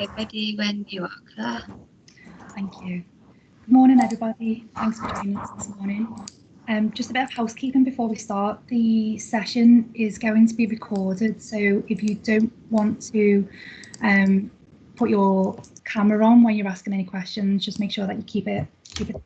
ready when you are, Claire. Thank you. Good morning, everybody. Thanks for joining us this morning. Just a bit of housekeeping before we start. The session is going to be recorded, so if you don't want to put your camera on when you're asking any questions, just make sure that you keep it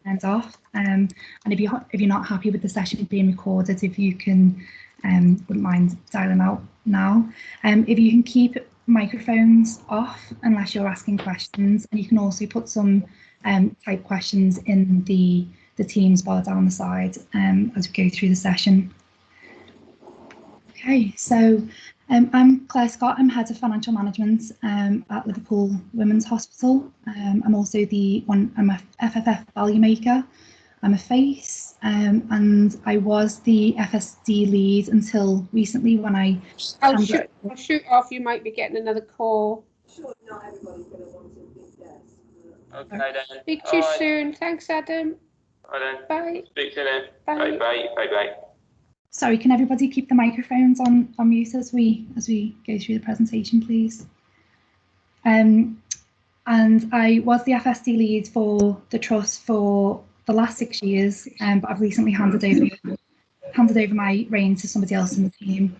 turned off. And if you're not happy with the session being recorded, if you can, wouldn't mind dialing out now. If you can keep microphones off unless you're asking questions, and you can also put some type questions in the Teams bar down the side as we go through the session. Okay, so I'm Claire Scott. I'm Head of Financial Management at Liverpool Women's Hospital. I'm also I'm a FFF value maker. I'm a face, and I was the FSD lead until recently when I'll shoot off. You might be getting another call. Sure, not everybody's going to want to be guests. Okay then. Speak to you soon. Thanks, Adam. All right then. Bye. Speak to you then. Bye. Bye. Bye. Bye. Sorry, can everybody keep the microphones on mute as we go through the presentation, please? And I was the FSD lead for the trust for the last 6 years, but I've recently handed over my reins to somebody else in the team.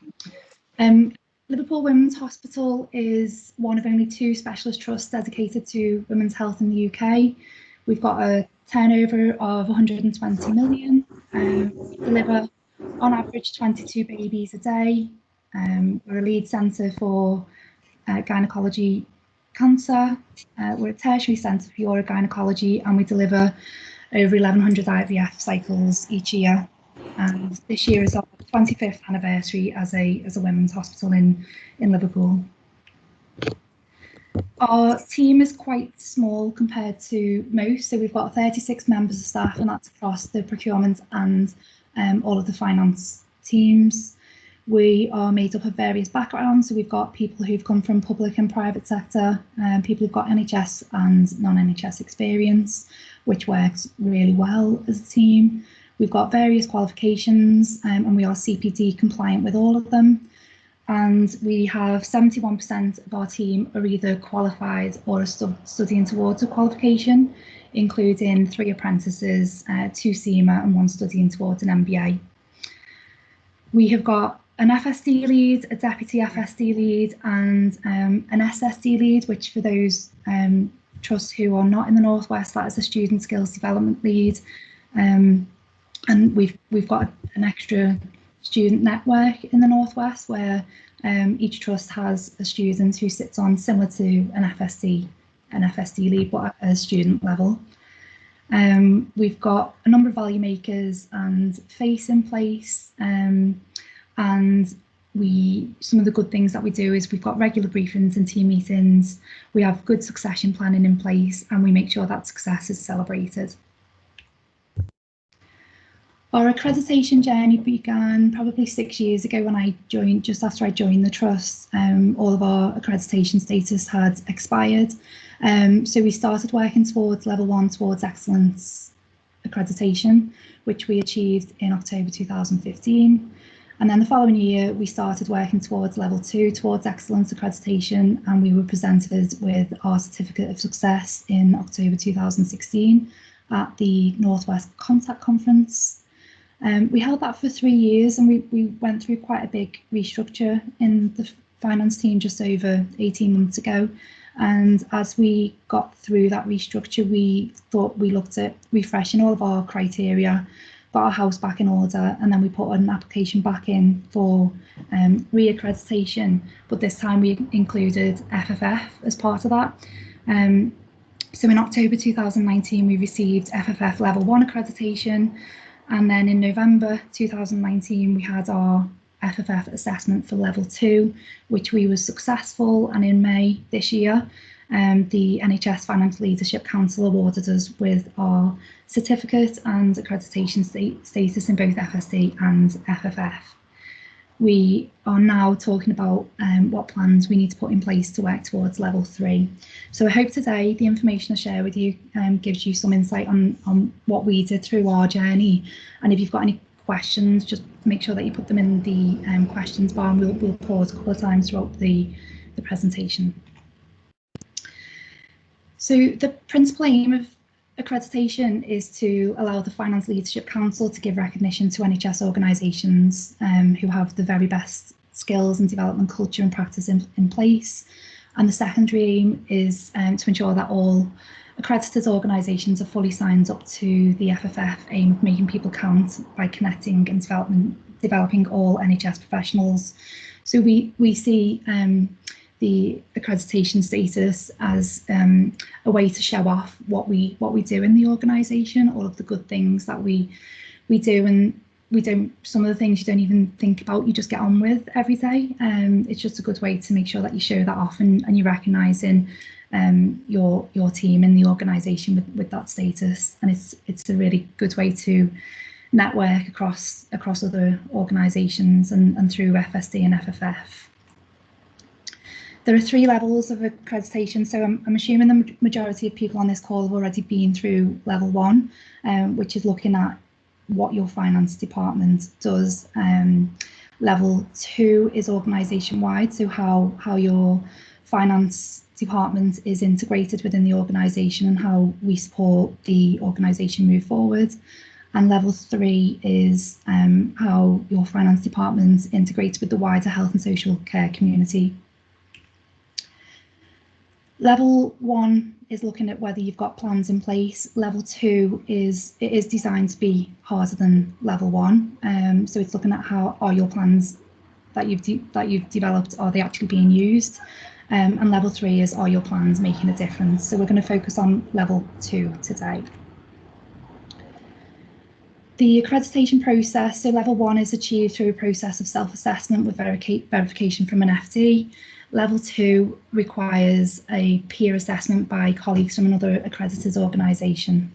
Liverpool Women's Hospital is one of only 2 specialist trusts dedicated to women's health in the UK. We've got a turnover of 120 million. We deliver on average 22 babies a day. We're a lead centre for gynaecology cancer. We're a tertiary centre for urogynecology, and we deliver over 1,100 IVF cycles each year. And this year is our 25th anniversary as a women's hospital in Liverpool. Our team is quite small compared to most, so we've got 36 members of staff, and that's across the procurement and all of the finance teams. We are made up of various backgrounds, so we've got people who've come from public and private sector, people who've got NHS and non-NHS experience, which works really well as a team. We've got various qualifications, and we are CPD compliant with all of them. And we have 71% of our team are either qualified or are studying towards a qualification, including 3 apprentices, 2 CIMA and 1 studying towards an MBA. We have got an FSD lead, a deputy FSD lead, and an SSD lead, which for those trusts who are not in the Northwest, that is a student skills development lead. And we've got an extra student network in the Northwest where each trust has a student who sits on, similar to an FSD lead, but at a student level. We've got a number of value makers and FACE in place, and some of the good things that we do is we've got regular briefings and team meetings. We have good succession planning in place, and we make sure that success is celebrated. Our accreditation journey began probably 6 years ago when I joined, just after I joined the trust. All of our accreditation status had expired. So we started working towards level 1 Towards Excellence Accreditation, which we achieved in October 2015. And then the following year, we started working towards level 2 Towards Excellence Accreditation, and we were presented with our Certificate of Success in October 2016 at the Northwest Contact Conference. We held that for 3 years, and we went through quite a big restructure in the finance team just over 18 months ago. And as we got through that restructure, we thought we looked at refreshing all of our criteria, got our house back in order, and then we put an application back in for re-accreditation. But this time we included FFF as part of that. So in October 2019, we received FFF level 1 accreditation. And then in November 2019, we had our FFF assessment for level 2, which we were successful. And in May this year, the NHS Financial Leadership Council awarded us with our certificate and accreditation status in both FSD and FFF. We are now talking about what plans we need to put in place to work towards level 3. So I hope today the information I share with you gives you some insight on what we did through our journey. And if you've got any questions, just make sure that you put them in the questions bar, and we'll pause a couple of times throughout the presentation. So the principal aim of accreditation is to allow the Finance Leadership Council to give recognition to NHS organisations who have the very best skills and development culture and practice in place. And the secondary aim is to ensure that all accredited organisations are fully signed up to the FFF aim of making people count by connecting and developing all NHS professionals. So we see the accreditation status as a way to show off what we do in the organisation, all of the good things that we do, and some of the things you don't even think about, you just get on with every day. It's just a good way to make sure that you show that off and you're recognising your team in the organisation with that status, and it's a really good way to network across other organisations and through FSD and FFF. There are 3 levels of accreditation, so I'm assuming the majority of people on this call have already been through level 1, which is looking at what your finance department does. Level 2 is organisation wide, so how your finance department is integrated within the organisation and how we support the organisation move forward. And level 3 is how your finance department integrates with the wider health and social care community. Level 1 is looking at whether you've got plans in place. Level 2 is designed to be harder than level 1. So it's looking at how are your plans that you've developed, are they actually being used? And level 3 is, are your plans making a difference? So we're going to focus on level 2 today. The accreditation process, so level 1 is achieved through a process of self-assessment with verification from an FD. Level 2 requires a peer assessment by colleagues from another accredited organisation.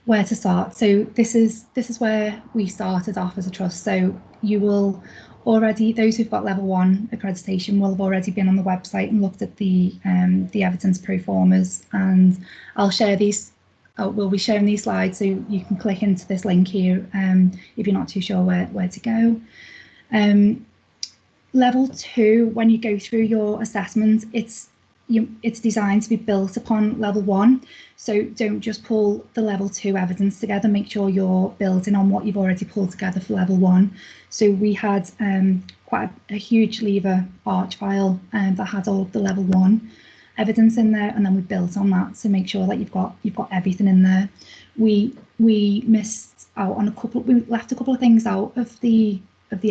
Where to start? So this is where we started off as a trust. So you will already, those who've got level 1 accreditation will have already been on the website and looked at the evidence proformas, and I'll share these. We'll be sharing these slides, so you can click into this link here if you're not too sure where to go. Level 2, when you go through your assessment, it's designed to be built upon level 1. So don't just pull the level 2 evidence together. Make sure you're building on what you've already pulled together for level 1. So we had quite a huge lever arch file that had all of the level 1 evidence in there, and then we built on that to make sure that you've got everything in there. We missed out on we left a couple of things out of the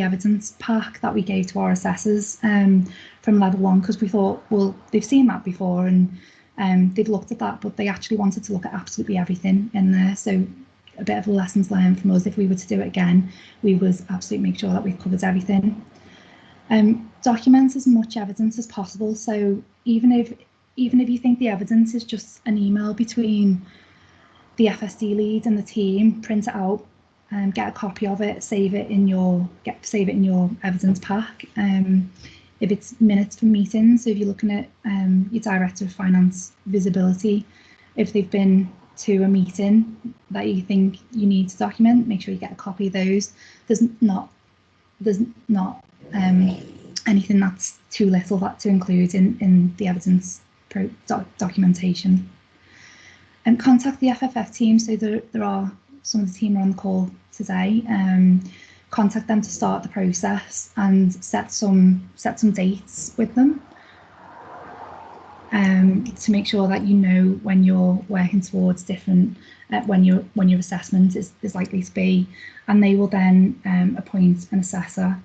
evidence pack that we gave to our assessors from level 1, because we thought, well, they've seen that before and they've looked at that, but they actually wanted to look at absolutely everything in there. So a bit of a lessons learned from us. If we were to do it again, we would absolutely make sure that we've covered everything. Document as much evidence as possible. So even if you think the evidence is just an email between the FSD lead and the team, print it out, get a copy of it, save it in your evidence pack. If it's minutes from meetings, so if you're looking at your director of finance visibility, if they've been to a meeting that you think you need to document, make sure you get a copy of those. There's not anything that's too little to include in the evidence documentation. And contact the FFF team. So there are some of the team are on the call today. Contact them to start the process and set some dates with them to make sure that you know when you're working towards different when your assessment is likely to be, and they will then appoint an assessor.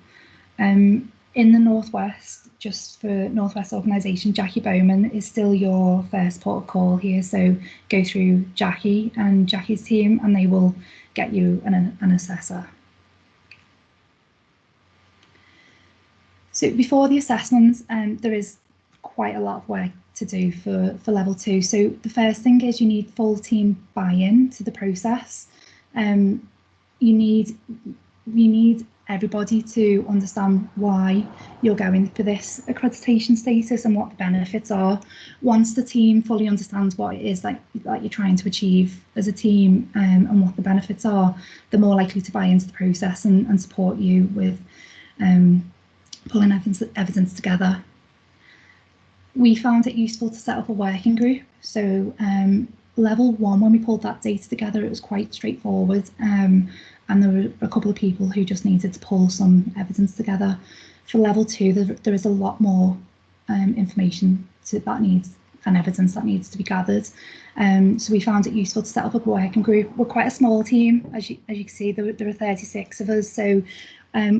In the Northwest, just for Northwest organisation, Jackie Bowman is still your first port of call here. So go through Jackie and Jackie's team, and they will get you an assessor. So before the assessment, there is quite a lot of work to do for level 2. So the first thing is you need full team buy-in to the process. You need everybody to understand why you're going for this accreditation status and what the benefits are. Once the team fully understands what it is that you're trying to achieve as a team and what the benefits are, they're more likely to buy into the process and support you with pulling evidence together. We found it useful to set up a working group. So level 1, when we pulled that data together, it was quite straightforward, and there were a couple of people who just needed to pull some evidence together. For level 2, there is a lot more information and evidence that needs to be gathered. So we found it useful to set up a working group. We're quite a small team, as you can see, there are 36 of us. So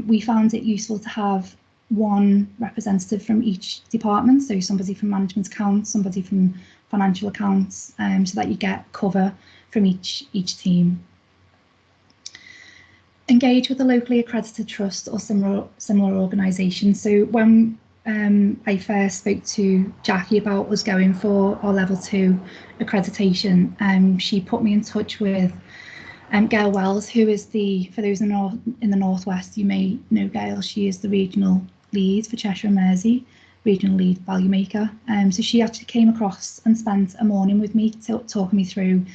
we found it useful to have one representative from each department, so somebody from management accounts, somebody from financial accounts, so that you get cover from each team. Engage with a locally accredited trust or similar organisation. So when I first spoke to Jackie about us going for our level 2 accreditation, she put me in touch with Gail Wells, who is for those in the Northwest, you may know Gail. She is the regional lead for Cheshire and Mersey, regional lead value maker. So she actually came across and spent a morning with me talking me through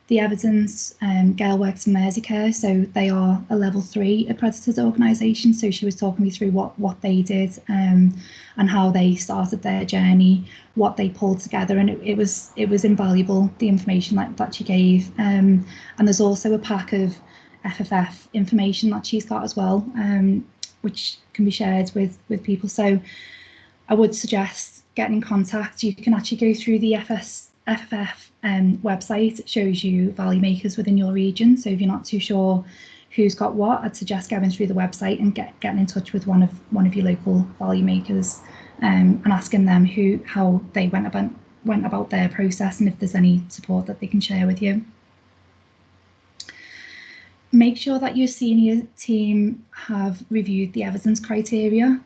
the evidence. Gail works in Merseycare, so they are a level 3 accredited organisation. So she was talking me through what they did and how they started their journey, what they pulled together, and it was invaluable, the information that she gave. And there's also a pack of FFF information that she's got as well, which can be shared with people. So I would suggest getting in contact. You can actually go through the FFF website. It shows you value makers within your region. So if you're not too sure who's got what, I'd suggest going through the website and getting in touch with one of your local value makers, and asking them how they went about their process, and if there's any support that they can share with you. Make sure that your senior team have reviewed the evidence criteria.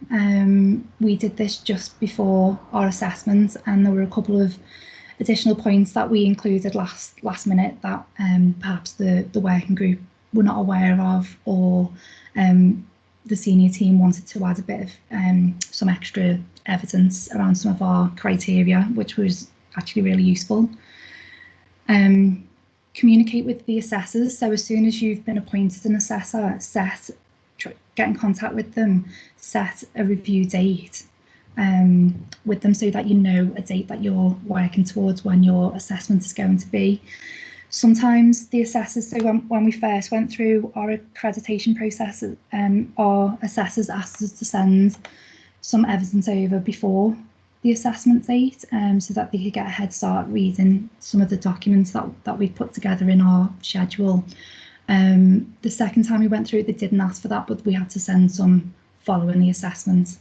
We did this just before our assessment, and there were a couple of additional points that we included last minute that perhaps the working group were not aware of, or the senior team wanted to add a bit of some extra evidence around some of our criteria, which was actually really useful. Communicate with the assessors. So as soon as you've been appointed an assessor, get in contact with them, set a review date with them, so that you know a date that you're working towards when your assessment is going to be. Sometimes the assessors, so when we first went through our accreditation process, our assessors asked us to send some evidence over before the assessment date, so that they could get a head start reading some of the documents that we put together in our schedule. The second time we went through it, they didn't ask for that, but we had to send some following the assessment.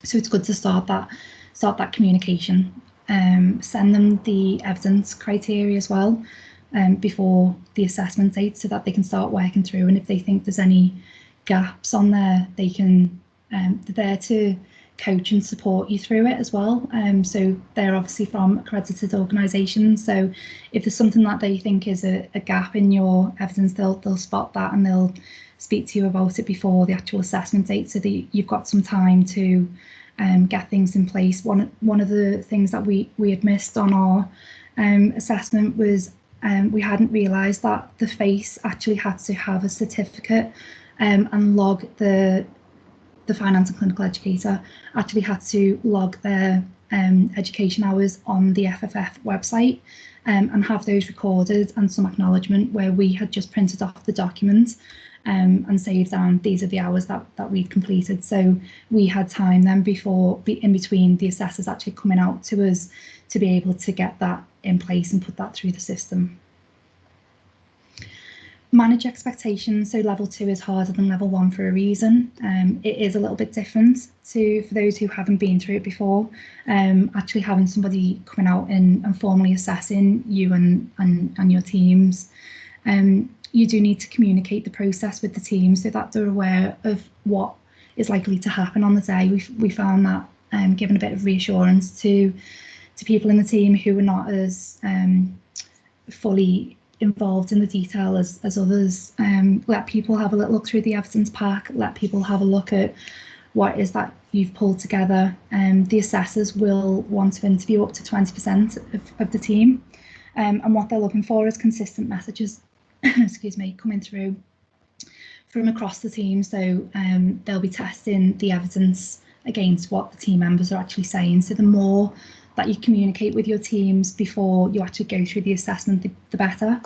So it's good to start that communication. Send them the evidence criteria as well before the assessment date, so that they can start working through, and if they think there's any gaps on there, they can they're there to coach and support you through it as well. So they're obviously from accredited organisations, so if there's something that they think is a gap in your evidence, they'll spot that and they'll speak to you about it before the actual assessment date, so that you've got some time to get things in place. One of the things that we had missed on our assessment was we hadn't realised that the FACE actually had to have a certificate, and log the finance and clinical educator actually had to log their education hours on the FFF website, and have those recorded, and some acknowledgement where we had just printed off the document and saved down these are the hours that we'd completed. So we had time then in between the assessors actually coming out to us to be able to get that in place and put that through the system. Manage expectations. So level 2 is harder than level 1 for a reason. It is a little bit different for those who haven't been through it before. Actually having somebody coming out and formally assessing you and your teams. You do need to communicate the process with the team so that they're aware of what is likely to happen on the day. We found that giving a bit of reassurance to people in the team who were not as fully involved in the detail as others. Let people have a little look through the evidence pack, let people have a look at what is that you've pulled together. The assessors will want to interview up to 20% of the team, and what they're looking for is consistent messages excuse me, coming through from across the team. So they'll be testing the evidence against what the team members are actually saying. So the more that you communicate with your teams before you actually go through the assessment, the better.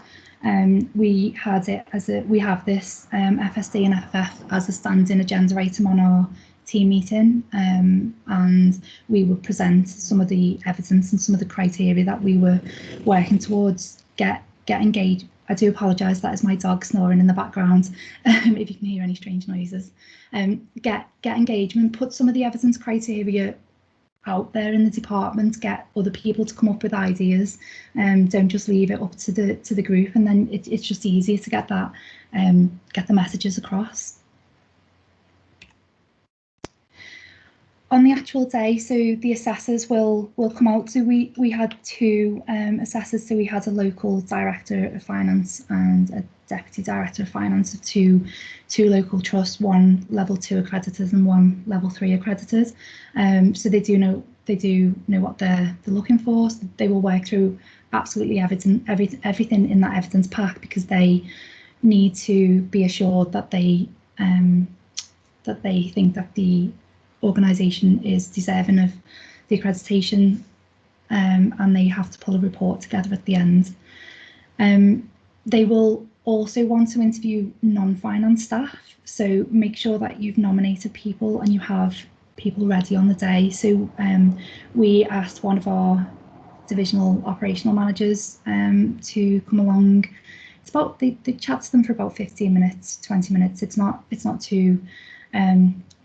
We have this FSD and FFF as a standing agenda item on our team meeting, and we will present some of the evidence and some of the criteria that we were working towards. Get engaged. I do apologise, that is my dog snoring in the background, if you can hear any strange noises. Get engagement, put some of the evidence criteria out there in the department, get other people to come up with ideas, don't just leave it up to the group, and then it's just easier to get that get the messages across. On the actual day, so the assessors will come out. So we had two assessors. So we had a local director of finance and a deputy director of finance of two local trusts, one level 2 accredited and one level 3 accredited. So they do know what they're looking for. So they will work through absolutely everything in that evidence pack, because they need to be assured that they think that the organisation is deserving of the accreditation, and they have to pull a report together at the end. They will also want to interview non-finance staff, so make sure that you've nominated people and you have people ready on the day. So we asked one of our divisional operational managers to come along. It's about they chat to them for about 15 minutes, 20 minutes. It's not too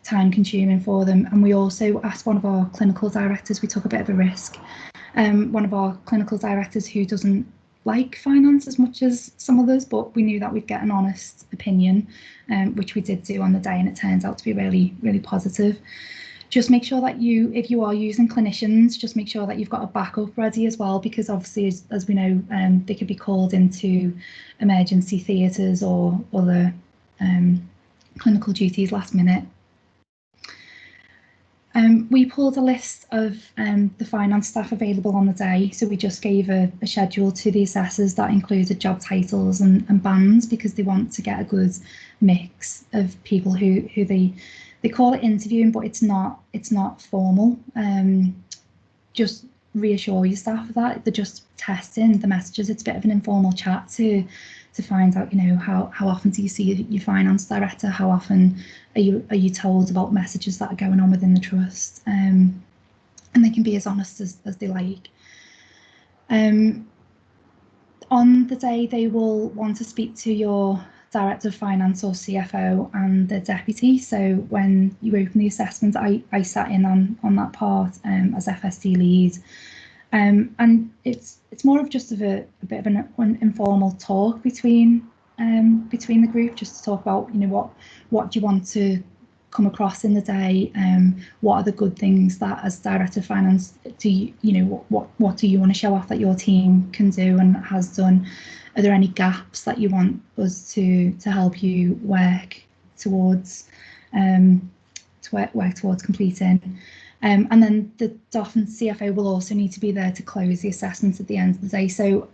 time consuming for them. And we also asked one of our clinical directors. We took a bit of a risk. One of our clinical directors who doesn't like finance as much as some others, but we knew that we'd get an honest opinion, which we did do on the day, and it turns out to be really, really positive. Just make sure that if you are using clinicians, just make sure that you've got a backup ready as well, because obviously, as we know, they could be called into emergency theatres or other clinical duties last minute. We pulled a list of the finance staff available on the day, so we just gave a schedule to the assessors that included job titles and bands, because they want to get a good mix of people who they call it interviewing, but it's not formal. Just reassure your staff of that. They're just testing the messages. It's a bit of an informal chat to find out, how often do you see your finance director? How often are you told about messages that are going on within the trust? And they can be as honest as they like. On the day, they will want to speak to your director of finance or CFO and the deputy. So when you open the assessment, I sat in on that part as FSD lead. And it's more of just a bit of an informal talk between the group, just to talk about what do you want to come across in the day, what are the good things that as director of finance what do you want to show off that your team can do and has done. Are there any gaps that you want us to help you work towards completing? And then the DOF and CFO will also need to be there to close the assessment at the end of the day. So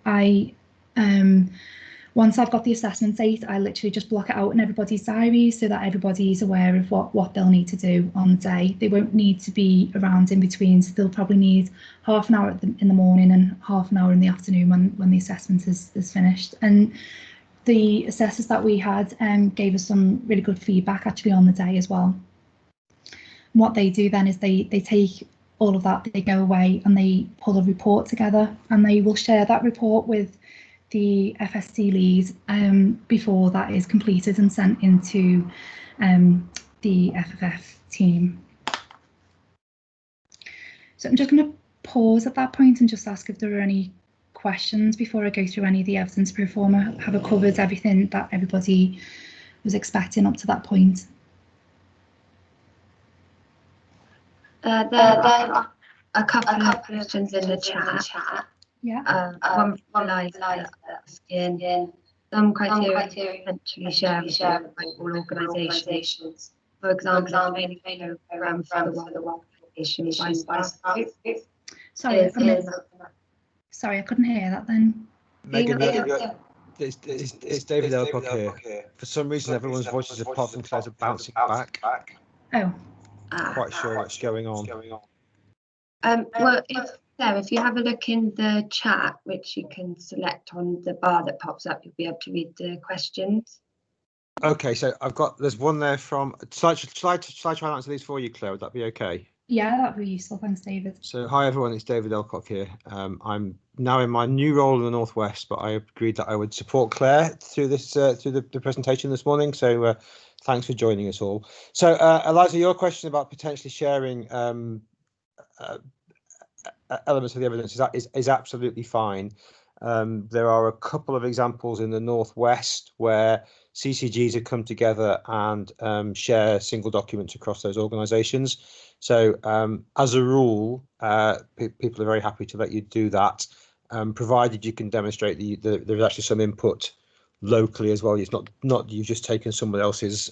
once I've got the assessment date, I literally just block it out in everybody's diaries so that everybody's aware of what they'll need to do on the day. They won't need to be around in between, so they'll probably need half an hour in the morning and half an hour in the afternoon when the assessment is finished. And the assessors that we had gave us some really good feedback actually on the day as well. What they do then is they take all of that, they go away and they pull a report together, and they will share that report with the FSD lead before that is completed and sent into the FFF team. So I'm just going to pause at that point and just ask if there are any questions before I go through any of the evidence pro forma. Have I covered everything that everybody was expecting up to that point? There are a couple of questions in the chat. Yeah. One from Liza asking some criteria potentially shared by all organisations. For example, training program for the organisation by staff. Sorry, I couldn't hear that then. Megan, it's David Elcock here. For some reason, everyone's voices apart from Claire's are bouncing back. Oh. quite sure what's going on. Well, if you have a look in the chat, which you can select on the bar that pops up, you'll be able to read the questions. Okay, so there's one there from, shall I try and answer these for you, Claire? Would that be okay? Yeah, that'd be useful. Thanks, David. So hi everyone, it's David Elcock here. I'm now in my new role in the Northwest, but I agreed that I would support Claire through this through the presentation this morning. So thanks for joining us all. So Eliza, your question about potentially sharing elements of the evidence is absolutely fine. There are a couple of examples in the Northwest where CCGs have come together and share single documents across those organisations. So as a rule, people are very happy to let you do that, provided you can demonstrate there's actually some input locally as well. It's not you've just taken someone else's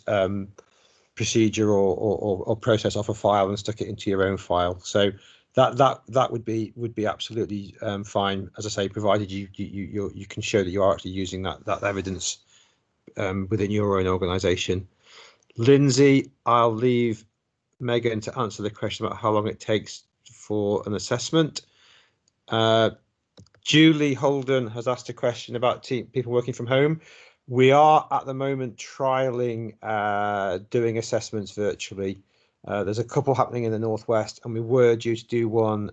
procedure or process off a file and stuck it into your own file. So that would be absolutely fine, as I say, provided you can show that you are actually using that evidence within your own organisation. Lindsay, I'll leave Megan to answer the question about how long it takes for an assessment. Julie Holden has asked a question about people working from home. We are at the moment trialling doing assessments virtually. There's a couple happening in the Northwest, and we were due to do one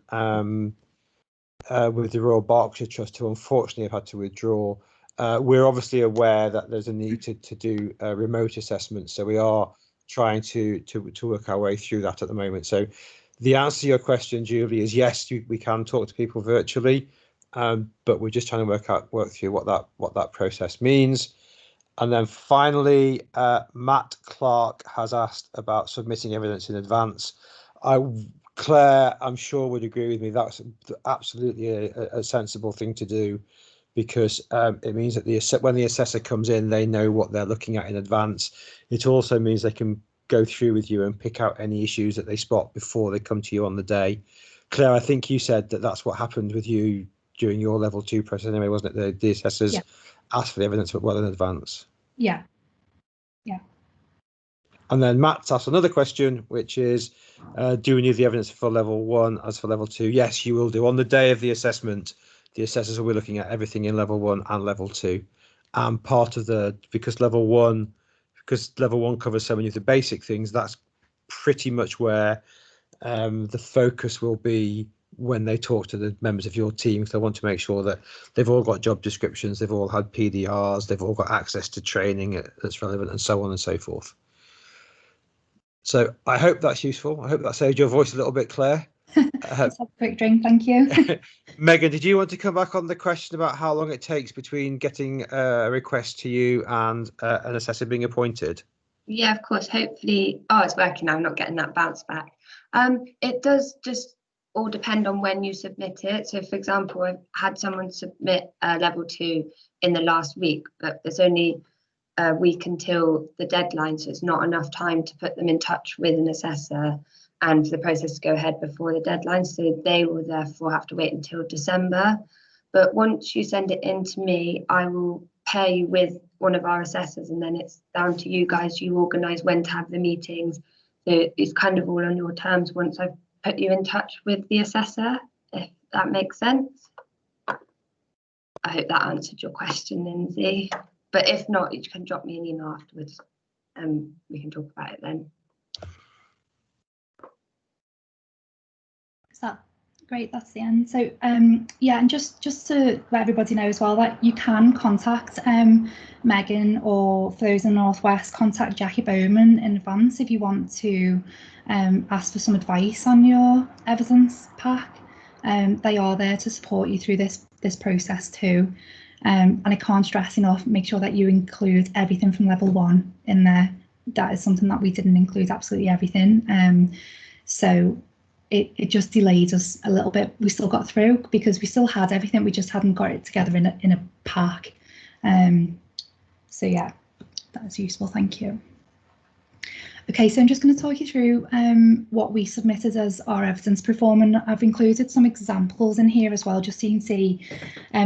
with the Royal Berkshire Trust, who unfortunately have had to withdraw. We're obviously aware that there's a need to do remote assessments, so we are trying to work our way through that at the moment. So the answer to your question, Julie, is yes, we can talk to people virtually, but we're just trying to work through what that process means. And then finally, Matt Clark has asked about submitting evidence in advance. Claire, I'm sure, would agree with me. That's absolutely a sensible thing to do, because it means that when the assessor comes in, they know what they're looking at in advance. It also means they can go through with you and pick out any issues that they spot before they come to you on the day. Claire, I think you said that's what happened with you during your level 2 process anyway, wasn't it? The assessors asked for the evidence well in advance. Yeah. And then Matt's asked another question, which is, do we need the evidence for level 1 as for level 2? Yes, you will do. On the day of the assessment, the assessors will be looking at everything in level 1 and level 2. And part of because level 1 covers so many of the basic things, that's pretty much where the focus will be when they talk to the members of your team. They want to make sure that they've all got job descriptions, they've all had PDRs, they've all got access to training that's relevant, and so on and so forth. So I hope that's useful. I hope that saved your voice a little bit, Claire. Let's have a quick drink, thank you. Megan, did you want to come back on the question about how long it takes between getting a request to you and an assessor being appointed? Yeah, of course. Hopefully, it's working now. I'm not getting that bounce back. It does just all depend on when you submit it. So, for example, I've had someone submit level 2 in the last week, but there's only a week until the deadline, so it's not enough time to put them in touch with an assessor and for the process to go ahead before the deadline. So they will therefore have to wait until December. But once you send it in to me, I will pair you with one of our assessors, and then it's down to you guys. You organise when to have the meetings. So it's kind of all on your terms once I've put you in touch with the assessor, if that makes sense. I hope that answered your question, Lindsay. But if not, you can drop me an email afterwards and we can talk about it then. Is that great? That's the end. So yeah, and just to let everybody know as well that you can contact Megan, or for those in the Northwest, contact Jackie Bowman in advance if you want to ask for some advice on your evidence pack. They are there to support you through this process too. And I can't stress enough, make sure that you include everything from level 1 in there. That is something that we didn't include, absolutely everything. So it just delayed us a little bit. We still got through because we still had everything, we just hadn't got it together in a pack. So yeah, that's useful, thank you. Okay, so I'm just going to talk you through what we submitted as our evidence proforma, and I've included some examples in here as well, just so you can see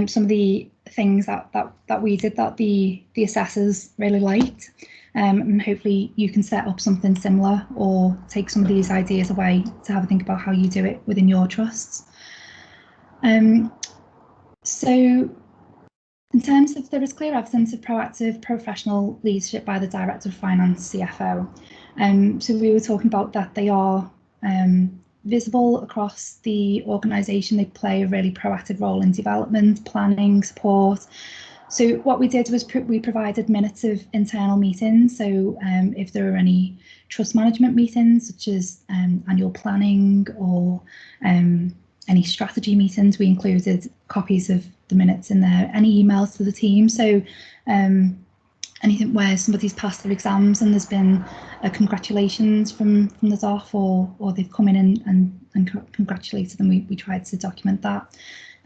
some of the things that we did that the assessors really liked. and hopefully you can set up something similar or take some of these ideas away to have a think about how you do it within your trusts. So in terms of, there is clear evidence of proactive professional leadership by the Director of Finance, CFO. So we were talking about that they are visible across the organisation. They play a really proactive role in development, planning, support. So what we did was we provided minutes of internal meetings. So if there are any trust management meetings, such as annual planning or any strategy meetings, we included copies of the minutes in there, any emails to the team. So anything where somebody's passed their exams and there's been a congratulations from the DOF, or they've come in and congratulated them, we tried to document that.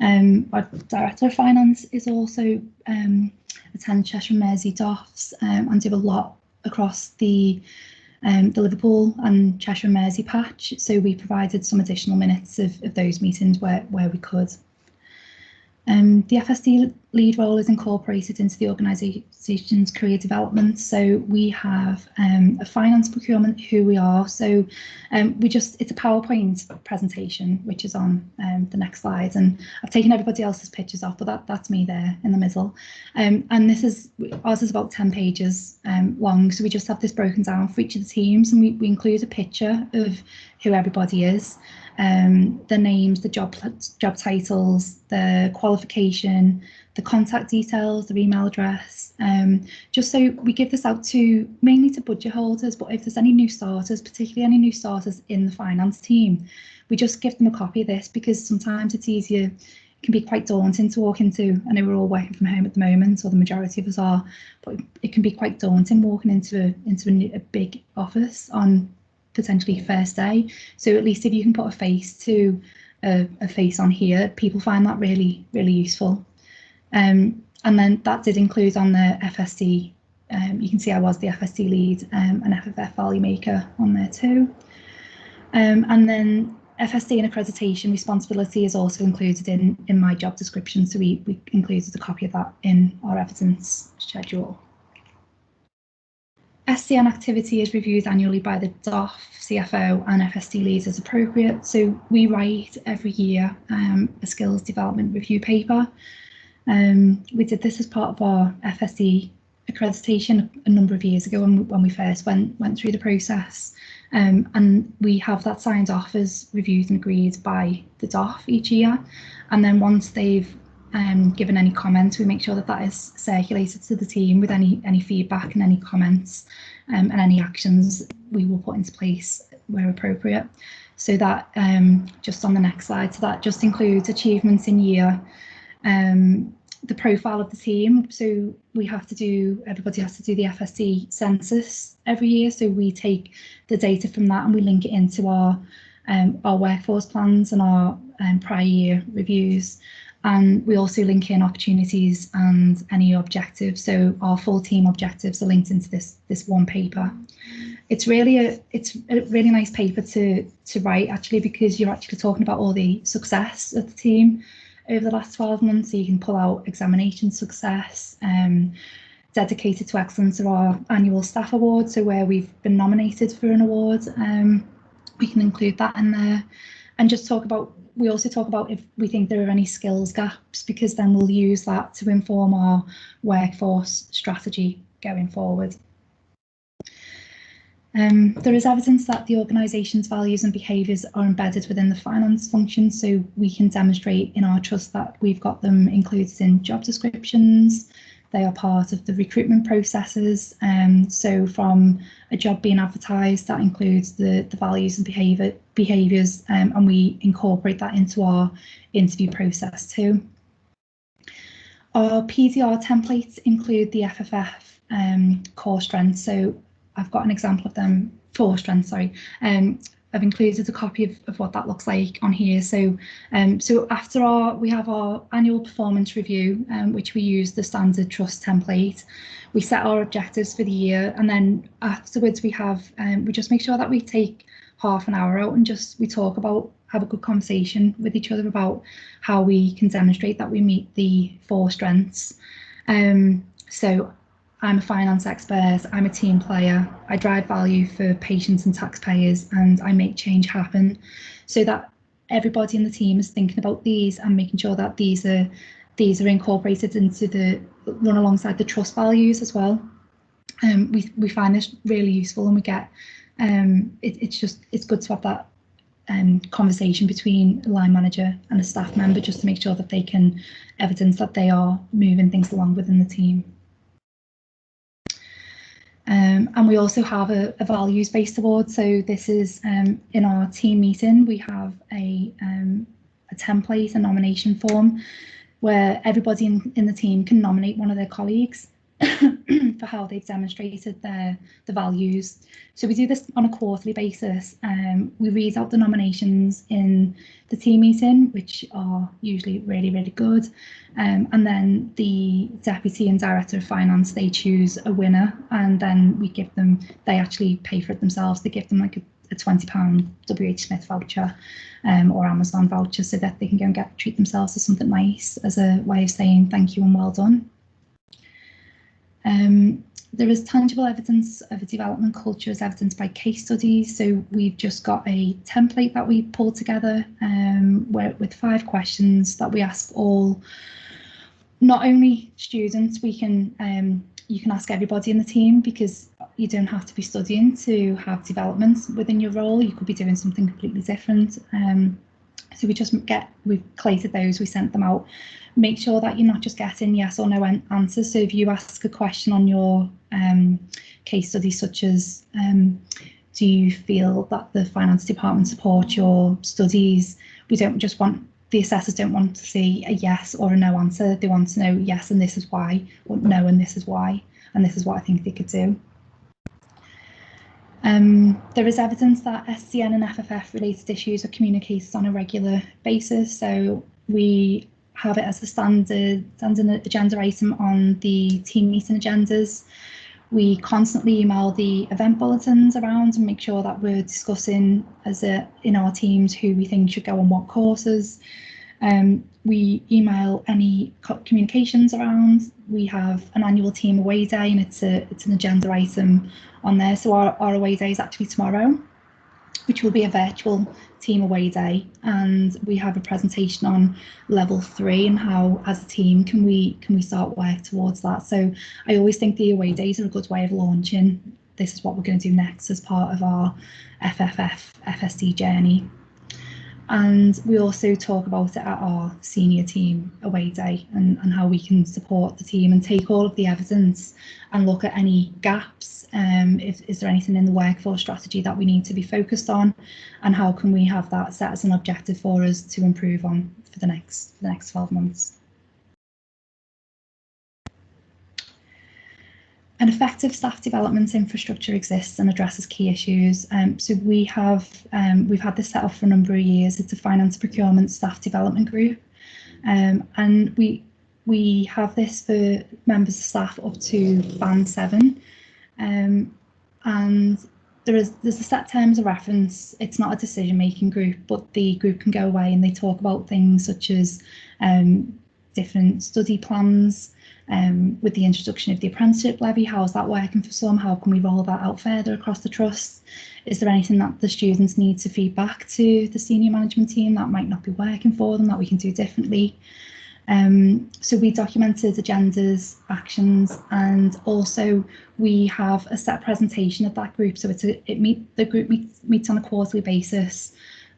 Our Director of Finance is also attend Cheshire and Mersey DOFs and do a lot across the Liverpool and Cheshire and Mersey patch. So we provided some additional minutes of those meetings where we could. The FSD lead role is incorporated into the organisation's career development. So we have a finance procurement, who we are. So it's a PowerPoint presentation, which is on the next slide. And I've taken everybody else's pictures off, but that's me there in the middle. And ours is about 10 pages long. So we just have this broken down for each of the teams, and we include a picture of who everybody is. The names, the job titles, the qualification, the contact details, their email address, just so we give this out mainly to budget holders, but if there's any new starters, particularly any new starters in the finance team, we just give them a copy of this, because sometimes it's easier, it can be quite daunting to walk into, I know we're all working from home at the moment, or the majority of us are, but it can be quite daunting walking into a big office on potentially first day. So at least if you can put a face to a face on here, people find that really, really useful. And then that did include on the FSD, you can see I was the FSD lead, and FFF value maker on there too. And then FSD and accreditation responsibility is also included in my job description. So we included a copy of that in our evidence schedule. SCN activity is reviewed annually by the DOF, CFO and FSD leads as appropriate. So we write every year a skills development review paper. We did this as part of our FSD accreditation a number of years ago when we first went through the process. And we have that signed off as reviewed and agreed by the DOF each year. And then once they've given any comments, we make sure that is circulated to the team with any feedback and any comments and any actions we will put into place where appropriate. So that just on the next slide, so that just includes achievements in year, the profile of the team. So everybody has to do the FSD census every year. So we take the data from that and we link it into our workforce plans and our prior year reviews. And we also link in opportunities and any objectives. So our full team objectives are linked into this one paper. It's a really nice paper to write, actually, because you're actually talking about all the success of the team over the last 12 months. So you can pull out examination success, dedicated to excellence are our annual staff award. So where we've been nominated for an award, we can include that in there. And we also talk about if we think there are any skills gaps, because then we'll use that to inform our workforce strategy going forward. There is evidence that the organisation's values and behaviours are embedded within the finance function, so we can demonstrate in our trust that we've got them included in job descriptions. They are part of the recruitment processes. So from a job being advertised, that includes the values and behaviours, and we incorporate that into our interview process too. Our PDR templates include the FFF core strengths. So I've got an example of them, 4 strengths, sorry. I've included a copy of what that looks like on here. So after we have our annual performance review, which we use the standard trust template. We set our objectives for the year, and then afterwards we just make sure that we take half an hour out and we talk about, have a good conversation with each other about how we can demonstrate that we meet the 4 strengths. So I'm a finance expert, I'm a team player, I drive value for patients and taxpayers, and I make change happen, so that everybody in the team is thinking about these and making sure that these are incorporated into run alongside the trust values as well. We find this really useful, and we get it's good to have that conversation between a line manager and a staff member, just to make sure that they can evidence that they are moving things along within the team. And we also have a values-based award. So this is in our team meeting, we have a template, a nomination form, where everybody in the team can nominate one of their colleagues for how they've demonstrated the values. So we do this on a quarterly basis. We read out the nominations in the team meeting, which are usually really, really good. And then the deputy and director of finance, they choose a winner, and then we give them, they actually pay for it themselves. They give them like a £20 WH Smith voucher or Amazon voucher, so that they can go and treat themselves to something nice as a way of saying thank you and well done. There is tangible evidence of a development culture as evidenced by case studies. So we've just got a template that we pulled together with 5 questions that we ask all, not only students, you can ask everybody in the team, because you don't have to be studying to have developments within your role. You could be doing something completely different. So we've collated those, we sent them out. Make sure that you're not just getting yes or no answers. So if you ask a question on your case study, such as do you feel that the finance department supports your studies, the assessors don't want to see a yes or a no answer. They want to know yes and this is why, or no and this is why, and this is what I think they could do. There is evidence that SCN and FFF related issues are communicated on a regular basis. So we have it as a standing agenda item on the team meeting agendas. We constantly email the event bulletins around and make sure that we're discussing in our teams who we think should go on what courses. We email any communications around. We have an annual team away day, and it's an agenda item on there. So our away day is actually tomorrow, which will be a virtual team away day, and we have a presentation on level 3 and how, as a team, can we start work towards that. So I always think the away days are a good way of launching, this is what we're going to do next as part of our FFF FSD journey. And we also talk about it at our senior team away day, and how we can support the team and take all of the evidence and look at any gaps. Is there anything in the workforce strategy that we need to be focused on, and how can we have that set as an objective for us to improve on for the next 12 months. An effective staff development infrastructure exists and addresses key issues. So we've had this set up for a number of years. It's a finance procurement staff development group, and we have this for members of staff up to band 7, and there's a set terms of reference. It's not a decision-making group, but the group can go away and they talk about things such as different study plans. With the introduction of the apprenticeship levy, how is that working for some? How can we roll that out further across the trust? Is there anything that the students need to feed back to the senior management team that might not be working for them, that we can do differently? So we documented agendas, actions, and also we have a set presentation of that group. So the group meets on a quarterly basis,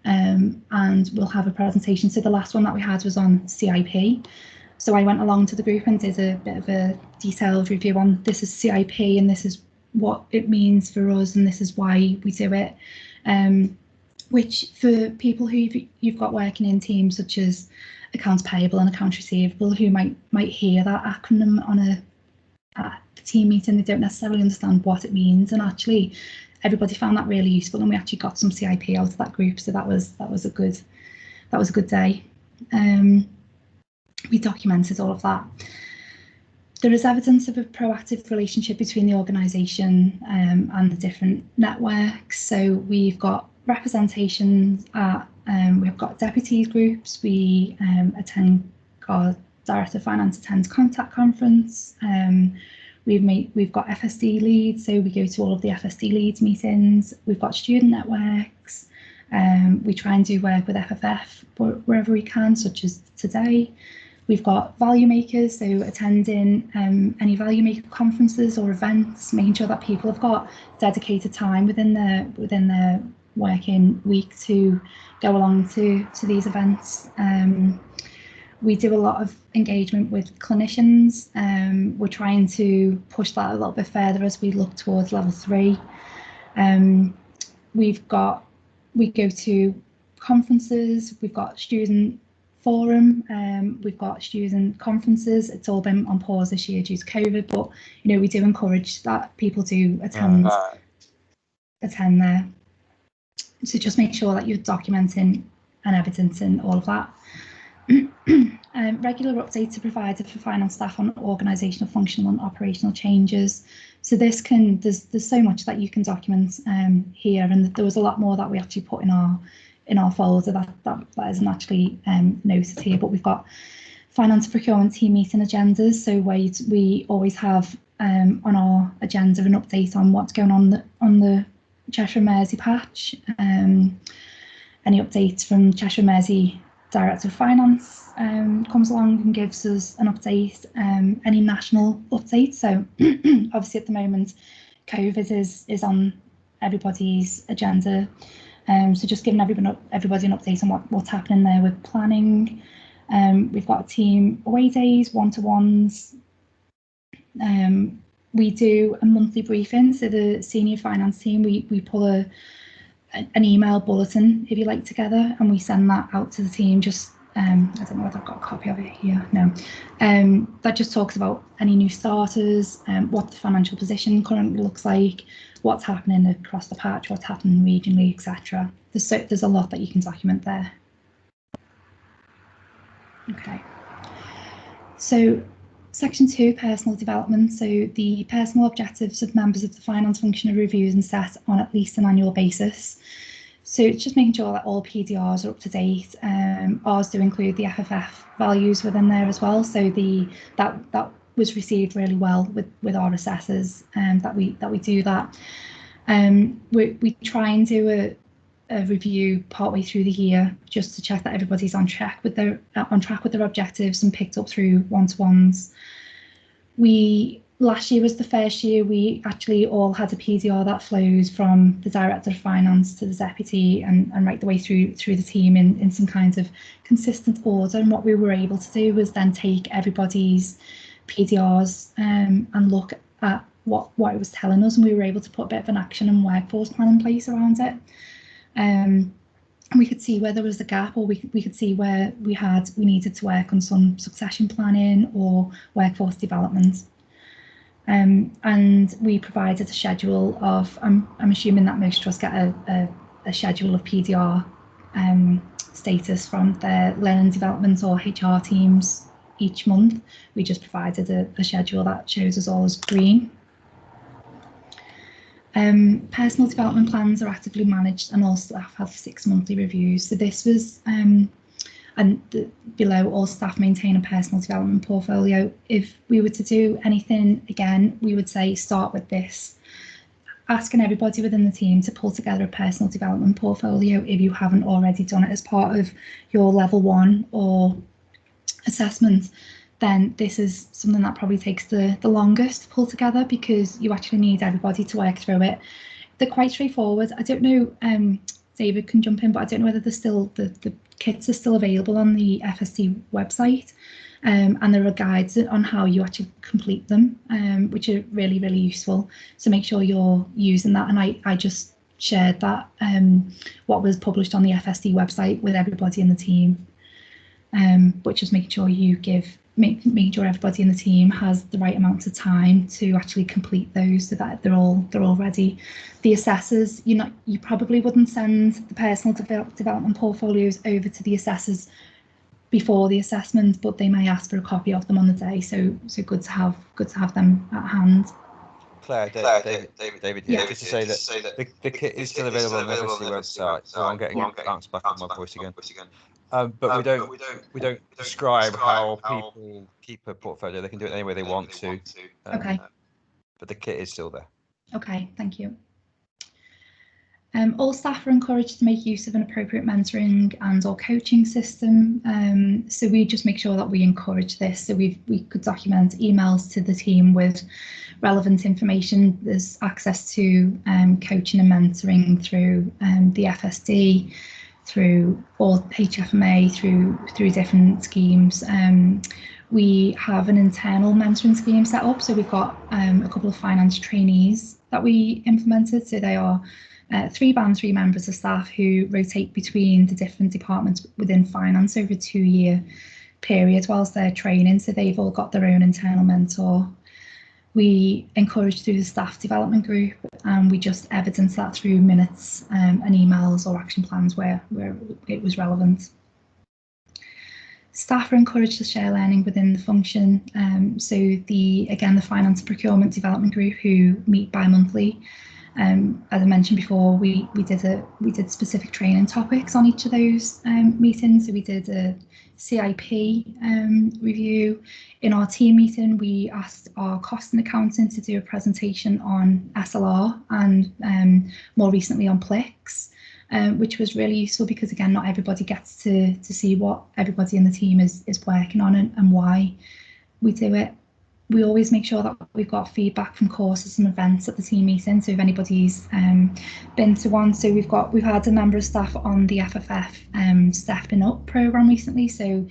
and we'll have a presentation. So the last one that we had was on CIP. So I went along to the group and did a bit of a detailed review on this is CIP and this is what it means for us and this is why we do it. Which for people who you've got working in teams such as accounts payable and accounts receivable, who might hear that acronym at the team meeting, they don't necessarily understand what it means. And actually, everybody found that really useful, and we actually got some CIP out of that group. So that was a good day. We documented all of that. There is evidence of a proactive relationship between the organisation and the different networks. So we've got representation at, we've got deputies groups, we attend, our Director of Finance attends Contact Conference, We've got FSD leads, so we go to all of the FSD leads meetings. We've got student networks. We try and do work with FFF wherever we can, such as today. We've got value makers, so attending any value maker conferences or events, making sure that people have got dedicated time within their working week to go along to these events. We do a lot of engagement with clinicians. We're trying to push that a little bit further as we look towards level 3. We go to conferences, we've got student forum, we've got student conferences. It's all been on pause this year due to COVID, but we do encourage that people do attend there. So just make sure that you're documenting and evidencing all of that. Regular updates are provided for finance staff on organisational, functional and operational changes. So there's so much that you can document here, and there was a lot more that we actually put in our folder that isn't actually noted here, but we've got finance procurement team meeting agendas, so we always have on our agenda an update on what's going on the Cheshire and Mersey patch, any updates from Cheshire and Mersey Director of Finance comes along and gives us an update, any national updates. So obviously at the moment COVID is on everybody's agenda, so just giving everybody an update on what's happening there with planning. We've got team away days, one-to-ones. We do a monthly briefing, so the senior finance team, we pull an email bulletin, if you like, together, and we send that out to the team. Just I don't know whether I've got a copy of it here. No, that just talks about any new starters, what the financial position currently looks like, what's happening across the patch, what's happening regionally, etc. There's a lot that you can document there. Okay, so Section 2, personal development. So the personal objectives of members of the finance function are reviewed and set on at least an annual basis. So it's just making sure that all PDRs are up to date. Ours do include the FFF values within there as well. So that was received really well with our assessors, that we do that. We try and do a review partway through the year just to check that everybody's on track with their objectives and picked up through one-to-ones. Last year was the first year we actually all had a PDR that flows from the Director of Finance to the Deputy and right the way through the team in some kind of consistent order. And what we were able to do was then take everybody's PDRs and look at what it was telling us, and we were able to put a bit of an action and workforce plan in place around it. And we could see where there was a gap, or we could see where we needed to work on some succession planning or workforce development. And we provided a schedule of, I'm assuming that most trusts get a schedule of PDR status from their learning development or HR teams each month. We just provided a schedule that shows us all as green. Personal development plans are actively managed and all staff have 6 monthly reviews. So this was, below, all staff maintain a personal development portfolio. If we were to do anything again, we would say start with this, asking everybody within the team to pull together a personal development portfolio if you haven't already done it as part of your level 1 or assessment. Then this is something that probably takes the longest to pull together, because you actually need everybody to work through it. They're quite straightforward. I don't know, David can jump in, but I don't know whether there's still the kits are still available on the FSD website, and there are guides on how you actually complete them, which are really, really useful. So make sure you're using that. And I just shared that, what was published on the FSD website with everybody in the team, but just making sure you making sure everybody in the team has the right amount of time to actually complete those, so that they're all ready. The assessors, you probably wouldn't send the personal development portfolios over to the assessors before the assessment, but they may ask for a copy of them on the day. So good to have them at hand. Claire, David, yeah. just to say that the kit is still available on the FSD website, so I'm getting bounced back on my voice again. But we don't describe how people keep a portfolio. They can do it any way they want to. Okay. but the kit is still there. Okay, thank you. All staff are encouraged to make use of an appropriate mentoring and or coaching system. So we just make sure that we encourage this. So we could document emails to the team with relevant information. There's access to coaching and mentoring through the FSD, through all HFMA, through different schemes. We have an internal mentoring scheme set up. So we've got a couple of finance trainees that we implemented. So they are 3 Band 3 members of staff who rotate between the different departments within finance over a 2-year period whilst they're training. So they've all got their own internal mentor. We encourage through the staff development group, and we just evidence that through minutes and emails or action plans where it was relevant. Staff are encouraged to share learning within the function. So the finance procurement development group, who meet bi-monthly. As I mentioned before, we did specific training topics on each of those meetings. So we did a CIP review. In our team meeting, we asked our cost and accountant to do a presentation on SLR and more recently on PLIX, which was really useful because, again, not everybody gets to see what everybody in the team is working on and why we do it. We always make sure that we've got feedback from courses and events at the team meeting. So if anybody's been to one, so we've had a member of staff on the FFF Stepping Up programme recently. So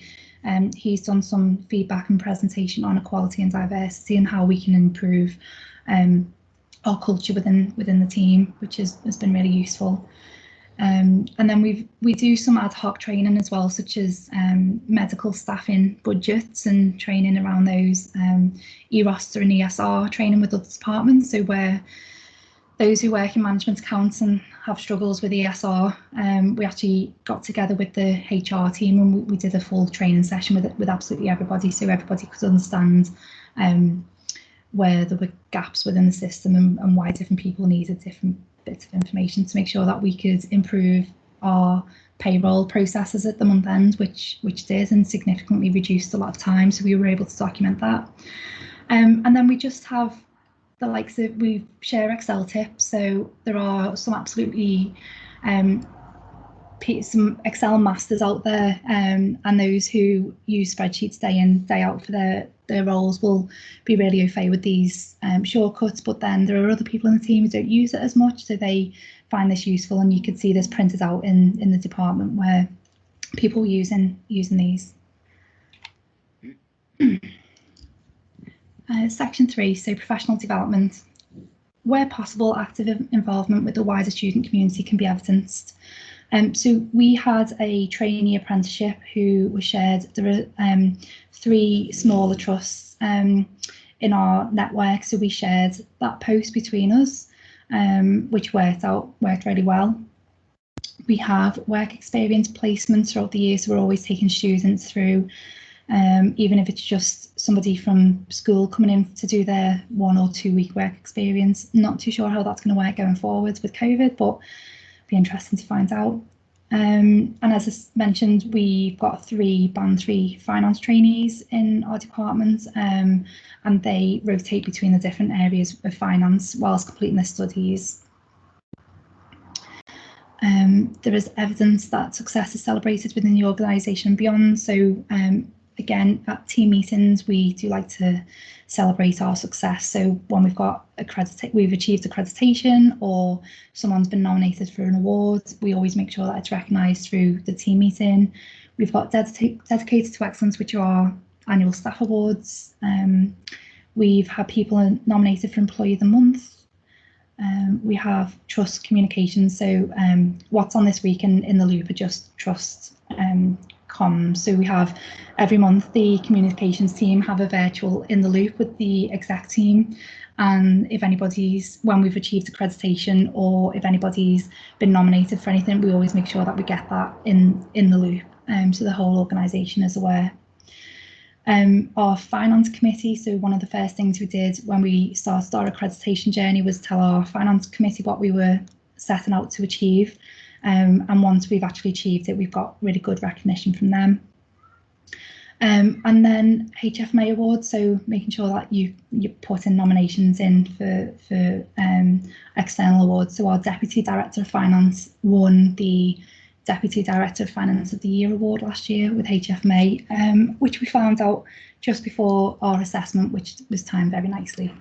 he's done some feedback and presentation on equality and diversity and how we can improve our culture within the team, which has been really useful. And then we do some ad hoc training as well, such as medical staffing budgets and training around those, e-roster and ESR training with other departments. So where those who work in management accounts and have struggles with ESR, we actually got together with the HR team and we did a full training session with absolutely everybody, so everybody could understand where there were gaps within the system and why different people needed different bits of information to make sure that we could improve our payroll processes at the month end, which did, and significantly reduced a lot of time. So we were able to document that. And then we just have the likes of, we share Excel tips. So there are some absolutely some Excel masters out there, and those who use spreadsheets day in, day out for their roles will be really au fait with these shortcuts, but then there are other people in the team who don't use it as much, so they find this useful, and you could see this printed out in the department where people using these. Section 3, so professional development. Where possible, active involvement with the wider student community can be evidenced. So we had a trainee apprenticeship who was shared. There are 3 smaller trusts in our network, so we shared that post between us, which worked really well. We have work experience placements throughout the year, so we're always taking students through, even if it's just somebody from school coming in to do their 1 or 2 week work experience. Not too sure how that's going to work going forwards with COVID, but be interesting to find out. And as I mentioned, we've got 3 Band 3 finance trainees in our department, and they rotate between the different areas of finance whilst completing their studies. There is evidence that success is celebrated within the organisation and beyond. So again, at team meetings, we do like to celebrate our success. So when we've achieved accreditation or someone's been nominated for an award, we always make sure that it's recognised through the team meeting. We've got Dedicated to Excellence, which are our annual staff awards. We've had people nominated for Employee of the Month. We have trust communications. So what's on this week in the loop are just trust comms. So we have every month the communications team have a virtual in the loop with the exec team, and if when we've achieved accreditation or if anybody's been nominated for anything, we always make sure that we get that in the loop, so the whole organisation is aware. Our finance committee, so one of the first things we did when we started our accreditation journey was tell our finance committee what we were setting out to achieve. And once we've actually achieved it, we've got really good recognition from them. And then HFMA awards, so making sure that you put in nominations in for external awards. So our Deputy Director of Finance won the Deputy Director of Finance of the Year award last year with HFMA, which we found out just before our assessment, which was timed very nicely.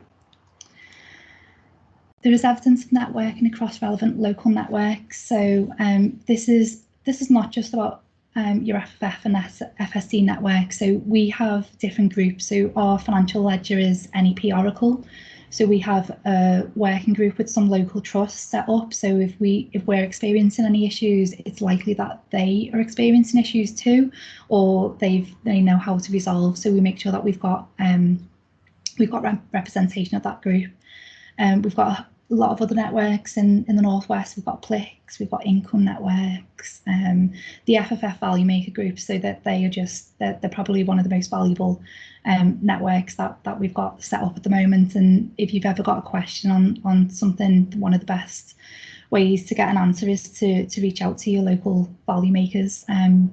There is evidence of networking across relevant local networks. So this is not just about your FFF and FSD network. So we have different groups. So our financial ledger is NEP Oracle. So we have a working group with some local trusts set up. So if we're experiencing any issues, it's likely that they are experiencing issues too, or they know how to resolve. So we make sure that we've got representation of that group. We've got a lot of other networks in the Northwest. We've got PLIX, we've got Income Networks, the FFF Value Maker group, so that they're probably one of the most valuable networks that we've got set up at the moment. And if you've ever got a question on something, one of the best ways to get an answer is to reach out to your local value makers,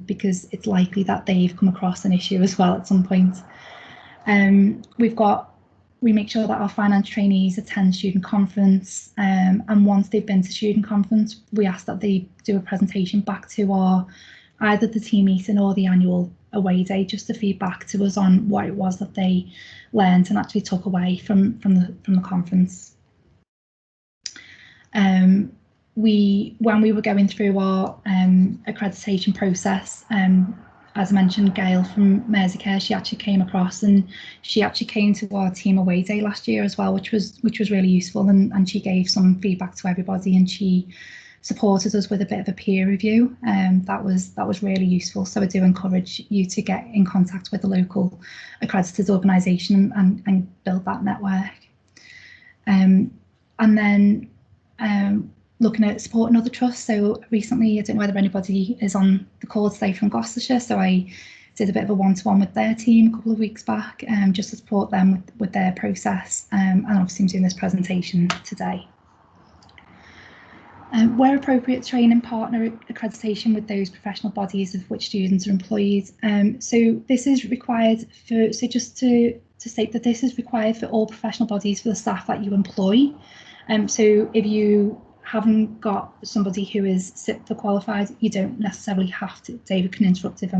because it's likely that they've come across an issue as well at some point. We make sure that our finance trainees attend student conference, and once they've been to student conference, we ask that they do a presentation back to either the team meeting or the annual away day, just to feed back to us on what it was that they learned and actually took away from the conference. When we were going through our accreditation process, as I mentioned, Gail from Merseycare, she actually came across, and she actually came to our team away day last year as well, which was really useful, and she gave some feedback to everybody, and she supported us with a bit of a peer review. That was really useful. So I do encourage you to get in contact with the local accredited organisation and build that network. And then looking at supporting other trusts. So recently, I don't know whether anybody is on the call today from Gloucestershire, so I did a bit of a one-to-one with their team a couple of weeks back, just to support them with their process, and obviously I'm doing this presentation today. Where appropriate, train and partner accreditation with those professional bodies of which students are employed. So this is required for, so just to state that this is required for all professional bodies for the staff that you employ. So if you haven't got somebody who is SIPFA qualified, you don't necessarily have to, David can interrupt if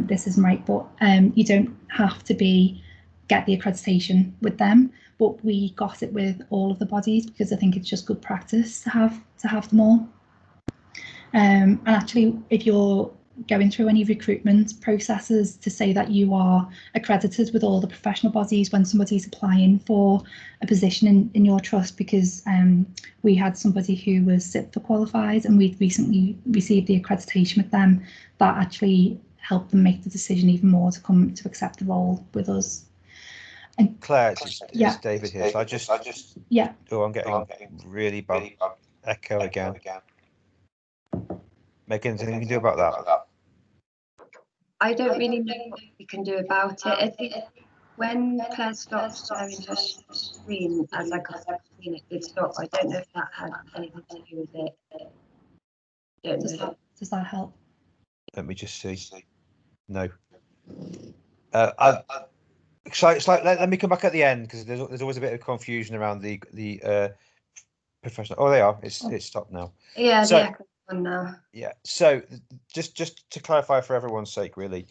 this isn't right, but you don't have to get the accreditation with them, but we got it with all of the bodies because I think it's just good practice to have them all. And actually, if you're going through any recruitment processes, to say that you are accredited with all the professional bodies when somebody's applying for a position in your trust, because we had somebody who was SIPFA qualified and we recently received the accreditation with them, that actually helped them make the decision even more to come to accept the role with us. And Claire, it's David here. So I just oh, I'm getting really bad echo again. Megan, anything you can do about that? I don't really know what we can do about it. I think when Claire stopped sharing her screen, as I could have seen it did stop. I don't know if that had anything to do with it. Does that help? Let me just see. No. Let me come back at the end, because there's always a bit of confusion around the professional. Oh, they are. It's stopped now. Yeah, so, the echo one now. Yeah. So just to clarify for everyone's sake, really,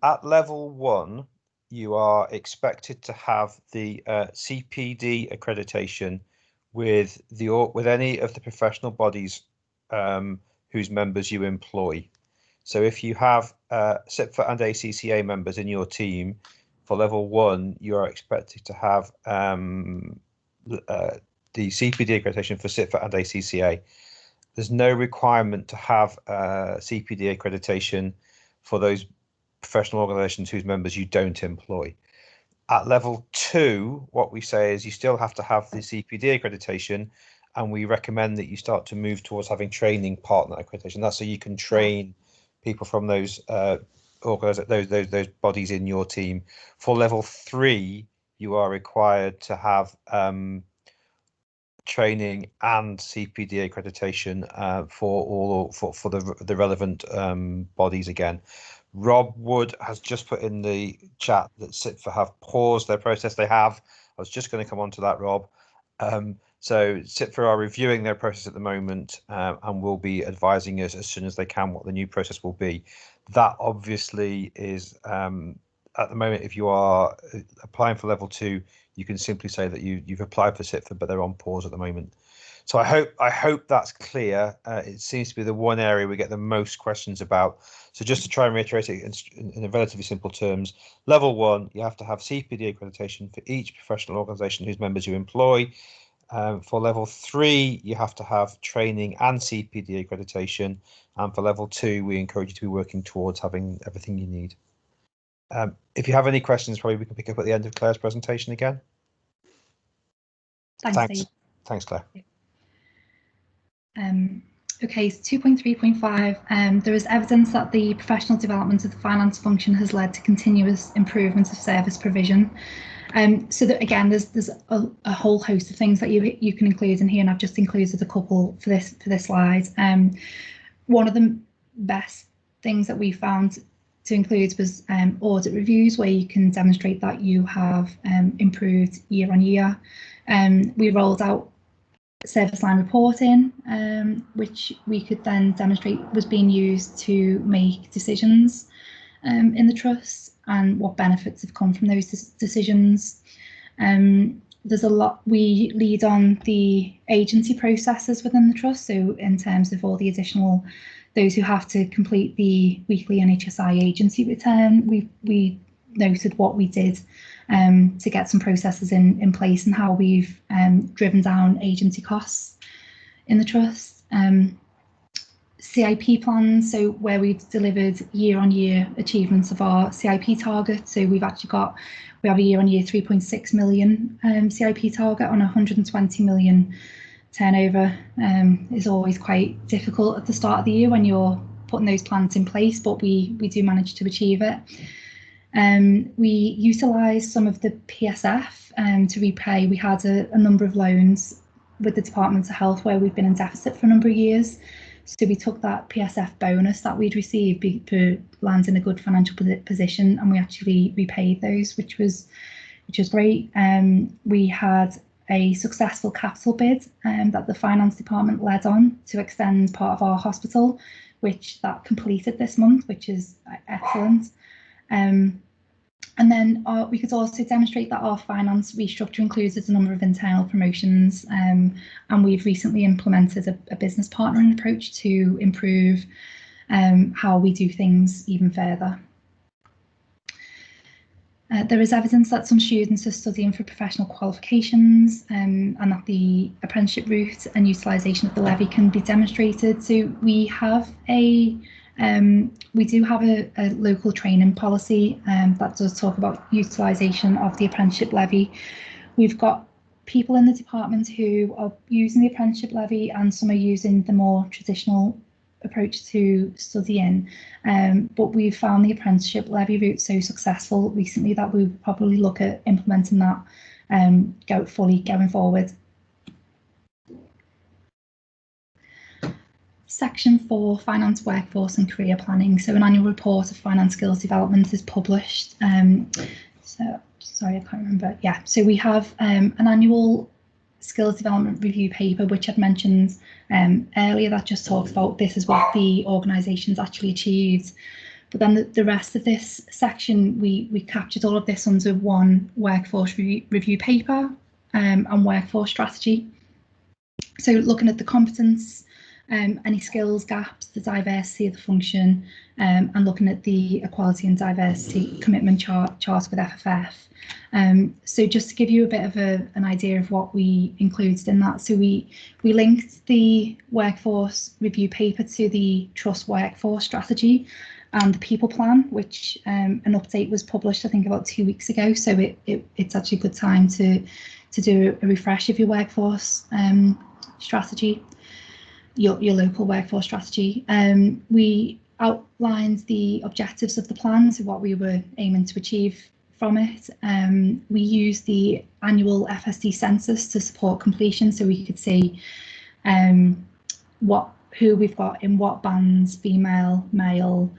at level 1, you are expected to have the CPD accreditation with any of the professional bodies whose members you employ. So if you have SIPFA and ACCA members in your team, for level 1, you are expected to have the CPD accreditation for SIPFA and ACCA. There's no requirement to have CPD accreditation for those professional organisations whose members you don't employ. At level 2, what we say is you still have to have the CPD accreditation, and we recommend that you start to move towards having training partner accreditation. That's so you can train people from those those bodies in your team. For level 3, you are required to have training and CPD accreditation for the relevant bodies again. Rob Wood has just put in the chat that SIPFA have paused their process. They have. I was just going to come on to that, Rob. So SIPFA are reviewing their process at the moment and will be advising us as soon as they can what the new process will be. That obviously is at the moment, if you are applying for level 2, you can simply say that you've applied for SIPFA, but they're on pause at the moment. So I hope that's clear. It seems to be the one area we get the most questions about. So just to try and reiterate it in a relatively simple terms, level 1, you have to have CPD accreditation for each professional organisation whose members you employ. For level 3, you have to have training and CPD accreditation. And for level 2, we encourage you to be working towards having everything you need. If you have any questions, probably we can pick up at the end of Claire's presentation again. Thanks. Thanks, Claire. Okay, so 2.3.5, there is evidence that the professional development of the finance function has led to continuous improvement of service provision. So that, again, there's a whole host of things that you can include in here, and I've just included a couple for this slide. One of the best things that we found to include was audit reviews, where you can demonstrate that you have improved year on year. We rolled out service line reporting, which we could then demonstrate was being used to make decisions in the trust and what benefits have come from those decisions. There's a lot, we lead on the agency processes within the trust, so in terms of all the additional, those who have to complete the weekly NHSI agency return, we noted what we did to get some processes in place and how we've driven down agency costs in the trust. CIP plans, so where we've delivered year-on-year achievements of our CIP target. So we have a year-on-year 3.6 million CIP target on 120 million turnover. Is always quite difficult at the start of the year when you're putting those plans in place, but we do manage to achieve it. We utilised some of the PSF to repay. We had a number of loans with the Department of Health where we've been in deficit for a number of years. So we took that PSF bonus that we'd received for lands in a good financial position, and we actually repaid those, which was great. We had a successful capital bid that the finance department led on to extend part of our hospital, which that completed this month, which is excellent. And then we could also demonstrate that our finance restructure included a number of internal promotions, and we've recently implemented a business partnering approach to improve how we do things even further. There is evidence that some students are studying for professional qualifications and that the apprenticeship route and utilisation of the levy can be demonstrated. So we have we do have a local training policy that does talk about utilisation of the apprenticeship levy. We've got people in the department who are using the apprenticeship levy, and some are using the more traditional approach to studying. But we've found the apprenticeship levy route so successful recently that we would probably look at implementing that going forward. Section 4, Finance, Workforce and Career Planning. So an annual report of finance skills development is published. So sorry, I can't remember. Yeah, so we have an annual skills development review paper, which I'd mentioned earlier, that just talks about this is what the organisation's actually achieved. But then the rest of this section, we captured all of this under one workforce review paper and workforce strategy. So looking at the competence, any skills gaps, the diversity of the function, and looking at the equality and diversity commitment charter with FFF. So just to give you a bit of an idea of what we included in that, so we linked the workforce review paper to the trust workforce strategy and the people plan, which an update was published I think about 2 weeks ago. So it's actually a good time to do a refresh of your workforce strategy. Your local workforce strategy. We outlined the objectives of the plan, so what we were aiming to achieve from it. We used the annual FSD census to support completion, so we could see who we've got in what bands, female, male,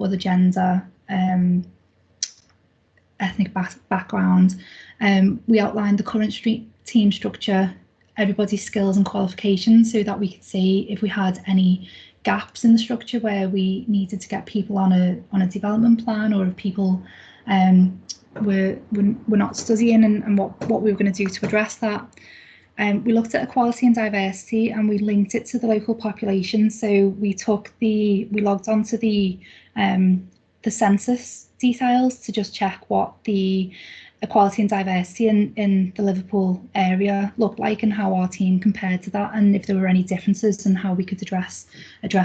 other gender, ethnic background. We outlined the current team structure, everybody's skills and qualifications, so that we could see if we had any gaps in the structure where we needed to get people on a development plan, or if people were not studying, and what we were going to do to address that. We looked at equality and diversity, and we linked it to the local population. So we logged onto the census details to just check what the equality and diversity in the Liverpool area looked like, and how our team compared to that, and if there were any differences, and how we could address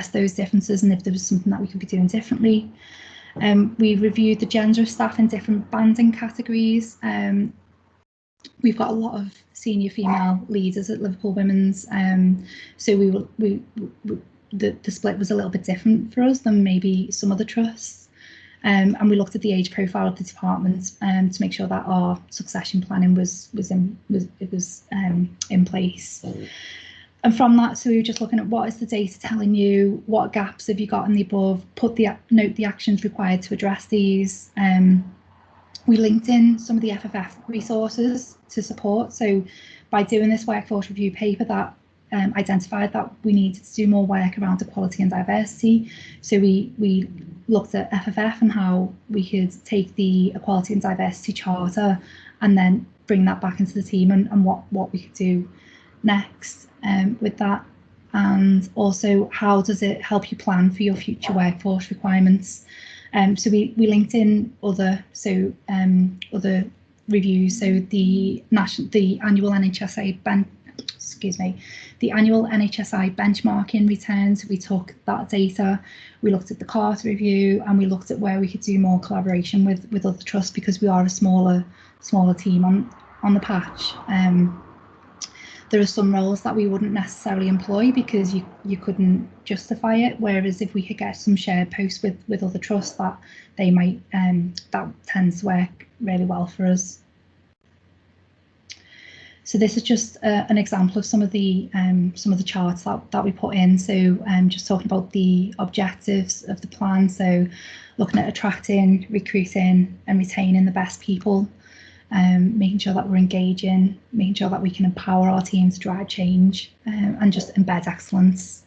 those differences, and if there was something that we could be doing differently. We reviewed the gender of staff in different banding categories. We've got a lot of senior female leaders at Liverpool Women's, so the split was a little bit different for us than maybe some other trusts. And we looked at the age profile of the department to make sure that our succession planning was in place. And from that, so we were just looking at what is the data telling you, what gaps have you got in the above, note the actions required to address these. We linked in some of the FFF resources to support. So by doing this workforce review paper, that identified that we needed to do more work around equality and diversity. So we looked at FFF and how we could take the equality and diversity charter and then bring that back into the team, and what we could do next with that. And also, how does it help you plan for your future workforce requirements? So we linked in other reviews. So the annual NHSI benchmarking returns. We took that data, we looked at the Carter review, and we looked at where we could do more collaboration with other trusts, because we are a smaller team on the patch. There are some roles that we wouldn't necessarily employ because you couldn't justify it, whereas if we could get some shared posts with other trusts, that they might that tends to work really well for us. So this is just an example of some of the charts that we put in. So just talking about the objectives of the plan. So looking at attracting, recruiting and retaining the best people, making sure that we're engaging, making sure that we can empower our team to drive change, and just embed excellence.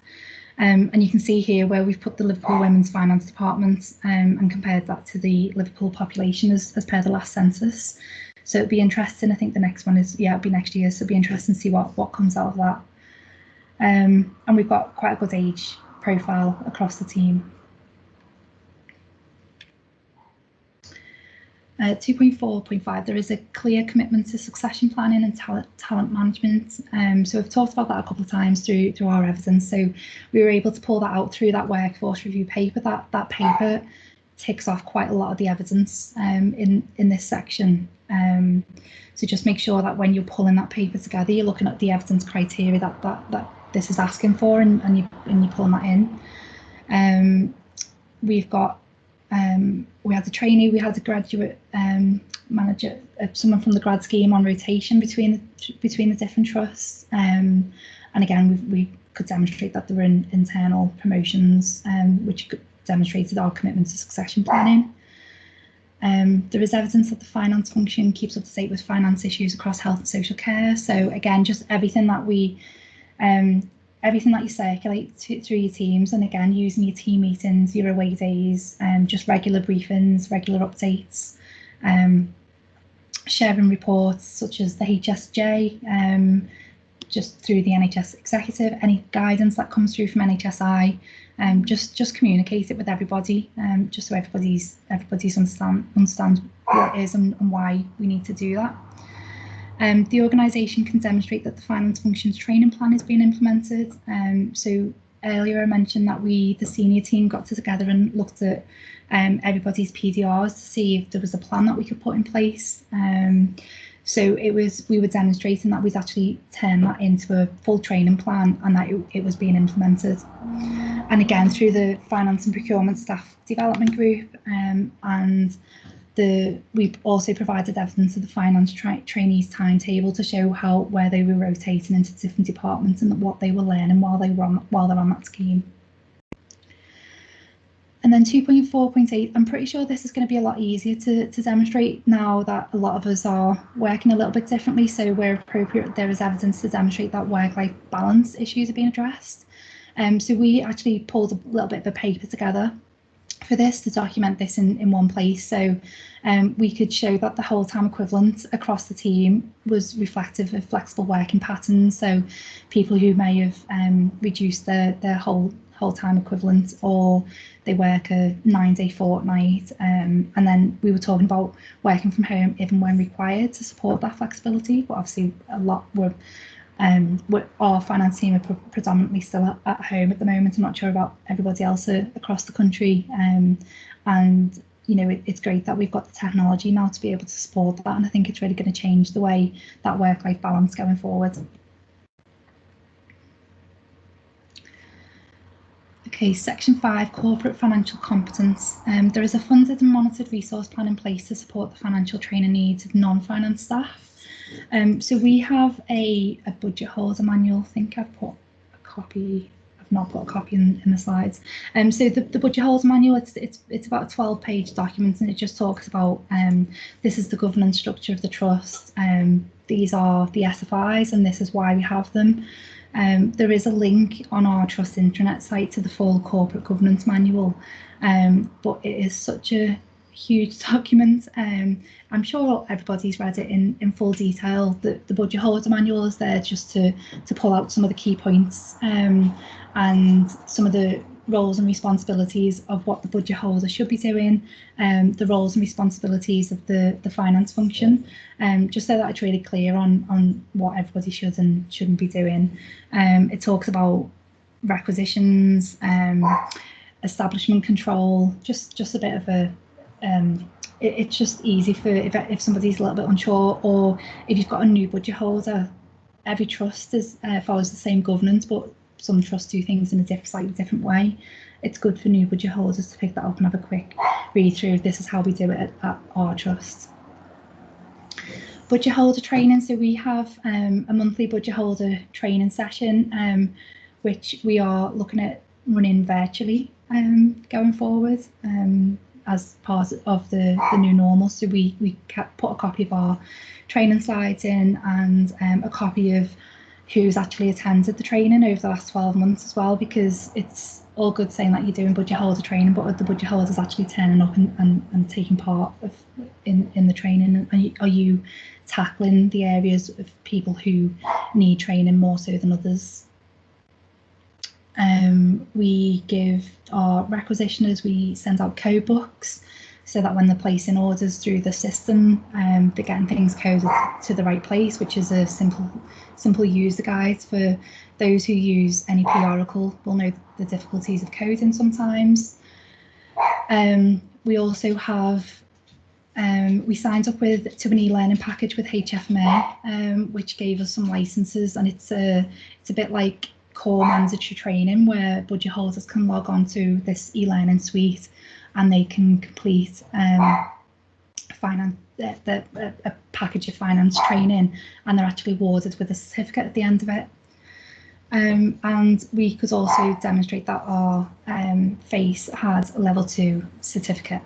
And you can see here where we've put the Liverpool Women's Finance Department and compared that to the Liverpool population as per the last census. So it'd be interesting. I think the next one is, it'll be next year. So it'd be interesting to see what comes out of that. And we've got quite a good age profile across the team. 2.4.5, there is a clear commitment to succession planning and talent management. So we've talked about that a couple of times through our evidence. So we were able to pull that out through that workforce review paper. That paper ticks off quite a lot of the evidence in this section. So just make sure that when you're pulling that paper together, you're looking at the evidence criteria that this is asking for, and you're pulling that in. We've got we had a trainee, we had a graduate manager, someone from the grad scheme on rotation between the different trusts, and again we could demonstrate that there were internal promotions, which demonstrated our commitment to succession planning. There is evidence that the finance function keeps up to date with finance issues across health and social care. So again, just everything that you circulate through your teams, and again, using your team meetings, your away days, just regular briefings, regular updates, sharing reports such as the HSJ, just through the NHS executive, any guidance that comes through from NHSI, just communicate it with everybody, just so everybody's understands what it is and why we need to do that. The organisation can demonstrate that the finance functions training plan is being implemented. So earlier I mentioned that the senior team got together and looked at everybody's PDRs to see if there was a plan that we could put in place. So we were demonstrating that we'd actually turned that into a full training plan, and that it was being implemented. And again, through the finance and procurement staff development group, and we've also provided evidence of the finance trainees timetable to show where they were rotating into different departments and what they were learning while they're on that scheme. And then 2.4.8, I'm pretty sure this is going to be a lot easier to demonstrate now that a lot of us are working a little bit differently. So where appropriate, there is evidence to demonstrate that work-life balance issues are being addressed. So we actually pulled a little bit of a paper together for this to document this in one place. So we could show that the whole time equivalent across the team was reflective of flexible working patterns. So people who may have reduced their whole time equivalent, or they work a 9-day fortnight, and then we were talking about working from home even when required to support that flexibility. But obviously a lot were our finance team are predominantly still at home at the moment. I'm not sure about everybody else across the country, and you know, it's great that we've got the technology now to be able to support that, and I think it's really going to change the way that work-life balance going forward. Okay, section 5, corporate financial competence. There is a funded and monitored resource plan in place to support the financial training needs of non-finance staff. So we have a budget holder manual. I think I've put a copy. I've not put a copy in the slides. So the budget holder manual, it's about a 12-page document, and it just talks about this is the governance structure of the trust. These are the SFIs, and this is why we have them. There is a link on our trust intranet site to the full corporate governance manual, but it is such a huge document. I'm sure everybody's read it in full detail. The budget holder manual is there just to pull out some of the key points and some of the roles and responsibilities of what the budget holder should be doing, the roles and responsibilities of the finance function, just so that it's really clear on what everybody should and shouldn't be doing. It talks about requisitions, establishment control, just a bit of a it's just easy for if somebody's a little bit unsure, or if you've got a new budget holder. Every trust follows the same governance, but some trusts do things in a slightly different way. It's good for new budget holders to pick that up and have a quick read through. This is how we do it at our trust. Budget holder training. So we have a monthly budget holder training session, which we are looking at running virtually going forward. As part of the new normal. So we put a copy of our training slides in, and a copy of who's actually attended the training over the last 12 months as well, because it's all good saying that you're doing budget holder training, but are the budget holders actually turning up and taking part in the training? And are you tackling the areas of people who need training more so than others? We give our requisitioners, we send out code books so that when they're placing orders through the system, they're getting things coded to the right place, which is a simple user guide for those who use NEP Oracle will know the difficulties of coding sometimes. We also have we signed up to an e-learning package with HFMA, which gave us some licenses, and it's a bit like core mandatory training where budget holders can log on to this e-learning suite and they can complete a package of finance training, and they're actually awarded with a certificate at the end of it. And we could also demonstrate that our FACE has a level 2 certificate.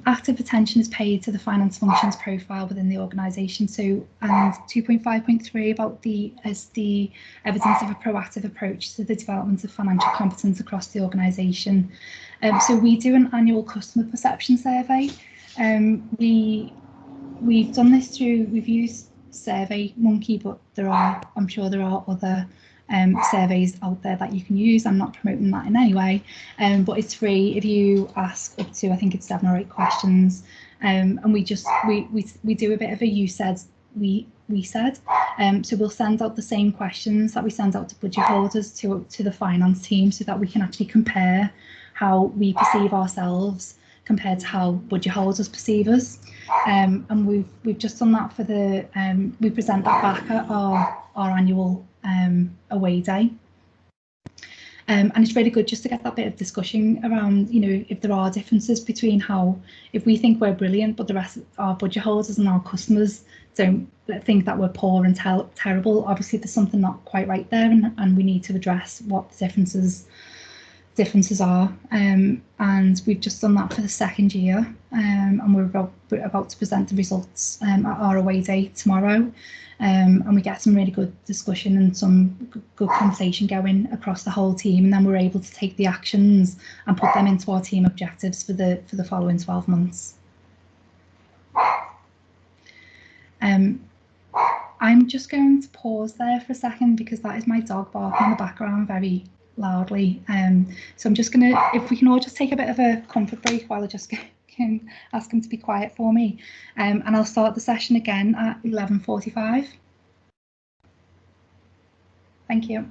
Active attention is paid to the finance functions profile within the organisation. So, and 2.5.3 about the evidence of a proactive approach to the development of financial competence across the organisation. So we do an annual customer perception survey. We've done this through, we've used SurveyMonkey, but I'm sure there are other surveys out there that you can use. I'm not promoting that in any way, but it's free if you ask up to, I think it's 7 or 8 questions, and we do a bit of a you said, we said. So we'll send out the same questions that we send out to budget holders to the finance team, so that we can actually compare how we perceive ourselves compared to how budget holders perceive us. And we've just done that for the we present that back at our annual away day. And it's really good just to get that bit of discussion around, you know, if there are differences between how, if we think we're brilliant, but the rest of our budget holders and our customers don't think that we're poor and terrible. Obviously, there's something not quite right there, and we need to address what the differences are. And we've just done that for the second year, and we're about to present the results at our away day tomorrow. And we get some really good discussion and some good conversation going across the whole team, and then we're able to take the actions and put them into our team objectives for the following 12 months. I'm just going to pause there for a second because that is my dog barking in the background very loudly. So I'm just going to, if we can all just take a bit of a comfort break while I just can ask him to be quiet for me. And I'll start the session again at 11:45. Thank you.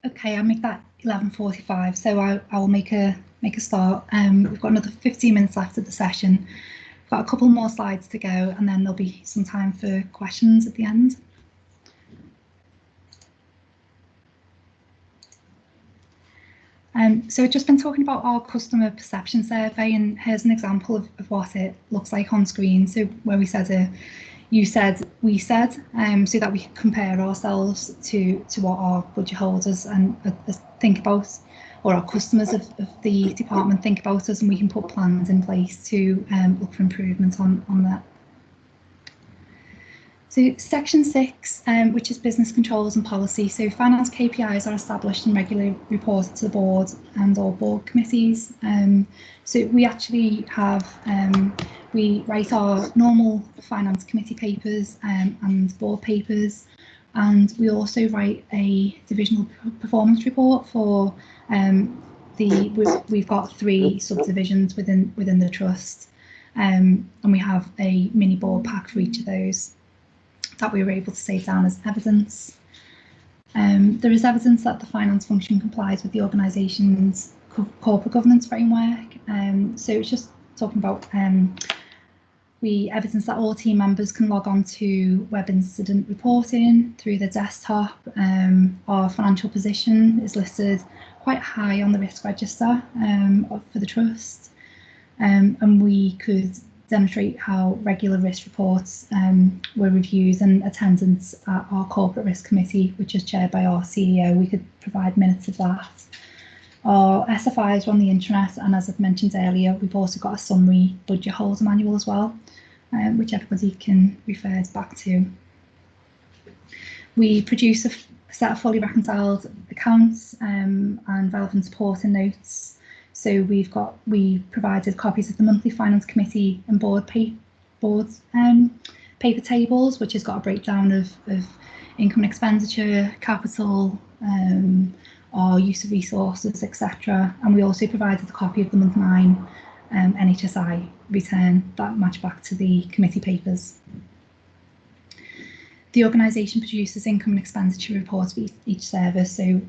Okay, I'll make that 11:45. So I will make a start. We've got another 15 minutes left of the session. Got a couple more slides to go, and then there'll be some time for questions at the end. So we've just been talking about our customer perception survey, and here's an example of what it looks like on screen. So where we said you said, we said, so that we can compare ourselves to what our budget holders and think about, or our customers of the department think about us, and we can put plans in place to look for improvement on that. So section 6, which is business controls and policy. So finance KPIs are established and regularly reported to the board and all board committees. So we actually have, we write our normal finance committee papers and board papers, and we also write a divisional performance report for we've got 3 subdivisions within the trust, and we have a mini board pack for each of those that we were able to save down as evidence. There is evidence that the finance function complies with the organisation's corporate governance framework. So it's just talking about we evidence that all team members can log on to web incident reporting through the desktop. Our financial position is listed quite high on the risk register for the trust, and we could demonstrate how regular risk reports were reviewed, and attendance at our corporate risk committee, which is chaired by our CEO, we could provide minutes of that. Our SFIs are on the intranet, and as I've mentioned earlier, we've also got a summary budget holder manual as well, which everybody can refer back to. We produce a set of fully reconciled accounts and relevant supporting notes. So we provided copies of the monthly finance committee and board paper tables, which has got a breakdown of income and expenditure, capital, our use of resources, etc. And we also provided a copy of the month 9 NHSI return that matched back to the committee papers. The organisation produces income and expenditure reports for each service, so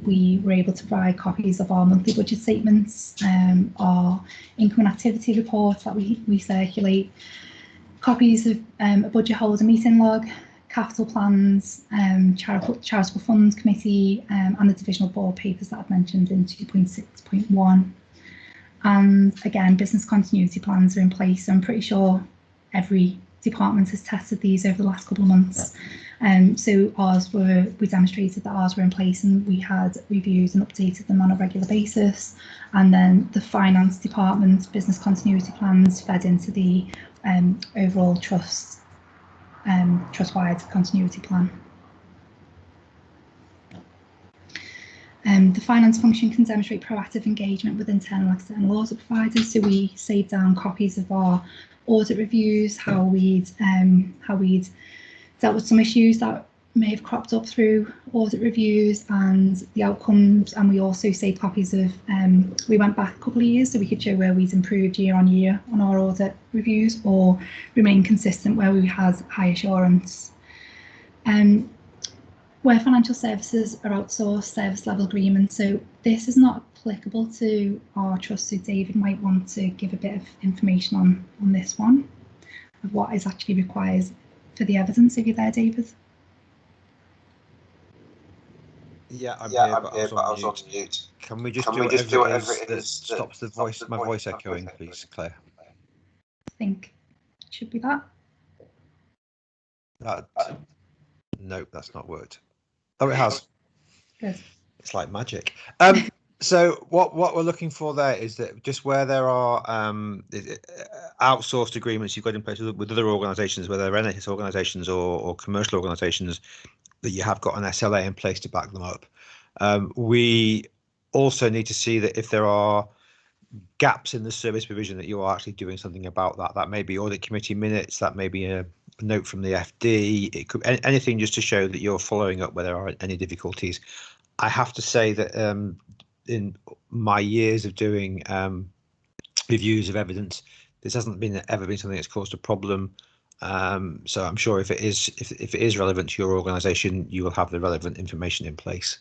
we were able to provide copies of our monthly budget statements, our income and activity reports that we circulate, copies of a budget holder meeting log, capital plans, charitable funds committee, and the divisional board papers that I've mentioned in 2.6.1. And again, business continuity plans are in place. So I'm pretty sure every department has tested these over the last couple of months. So we demonstrated that ours were in place, and we had reviewed and updated them on a regular basis. And then the finance department business continuity plans fed into the overall trust-wide continuity plan. The finance function can demonstrate proactive engagement with internal and external audit providers. So we save down copies of our audit reviews, how we'd dealt with some issues that may have cropped up through audit reviews and the outcomes. And we also saved copies of, we went back a couple of years so we could show where we'd improved year on year on our audit reviews, or remain consistent where we had high assurance. Where financial services are outsourced, service level agreements. So this is not applicable to our trust, so David might want to give a bit of information on this one, of what is actually required for the evidence. Are you there, David? Yeah, I'm here, but I was on mute. Can we just do whatever it is that stops my voice echoing, please, Claire? I think it should be that. Nope, that's not worked. Oh, it has. Good. It's like magic. So what we're looking for there is that just where there are outsourced agreements you've got in place with other organisations, whether they're NHS organisations or commercial organisations, that you have got an SLA in place to back them up. We also need to see that if there are gaps in the service provision, that you are actually doing something about that. That may be audit committee minutes, that may be a note from the FD, it could anything just to show that you're following up where there are any difficulties. I have to say that in my years of doing reviews of evidence, this hasn't ever been something that's caused a problem. So I'm sure if it is relevant to your organisation, you will have the relevant information in place.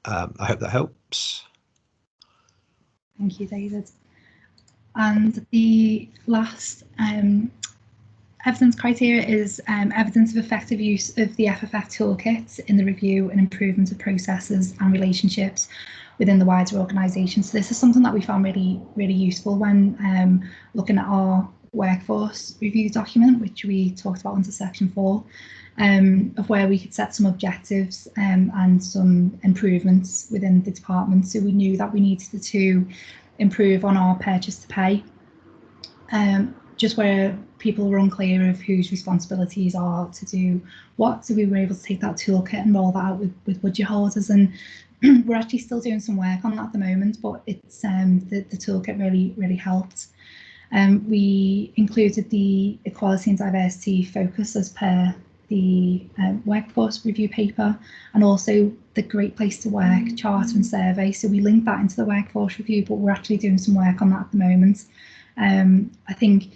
I hope that helps. Thank you, David. And the last evidence criteria is evidence of effective use of the FFF toolkit in the review and improvement of processes and relationships within the wider organisation. So this is something that we found really useful when looking at our workforce review document, which we talked about under section 4, of where we could set some objectives and some improvements within the department. So we knew that we needed to improve on our purchase to pay, just where people were unclear of whose responsibilities are to do what. So we were able to take that toolkit and roll that out with budget holders, and we're actually still doing some work on that at the moment, but it's the toolkit really helped. We included the equality and diversity focus as per the workforce review paper, and also the Great Place to Work charter and survey. So we linked that into the workforce review, but we're actually doing some work on that at the moment. I think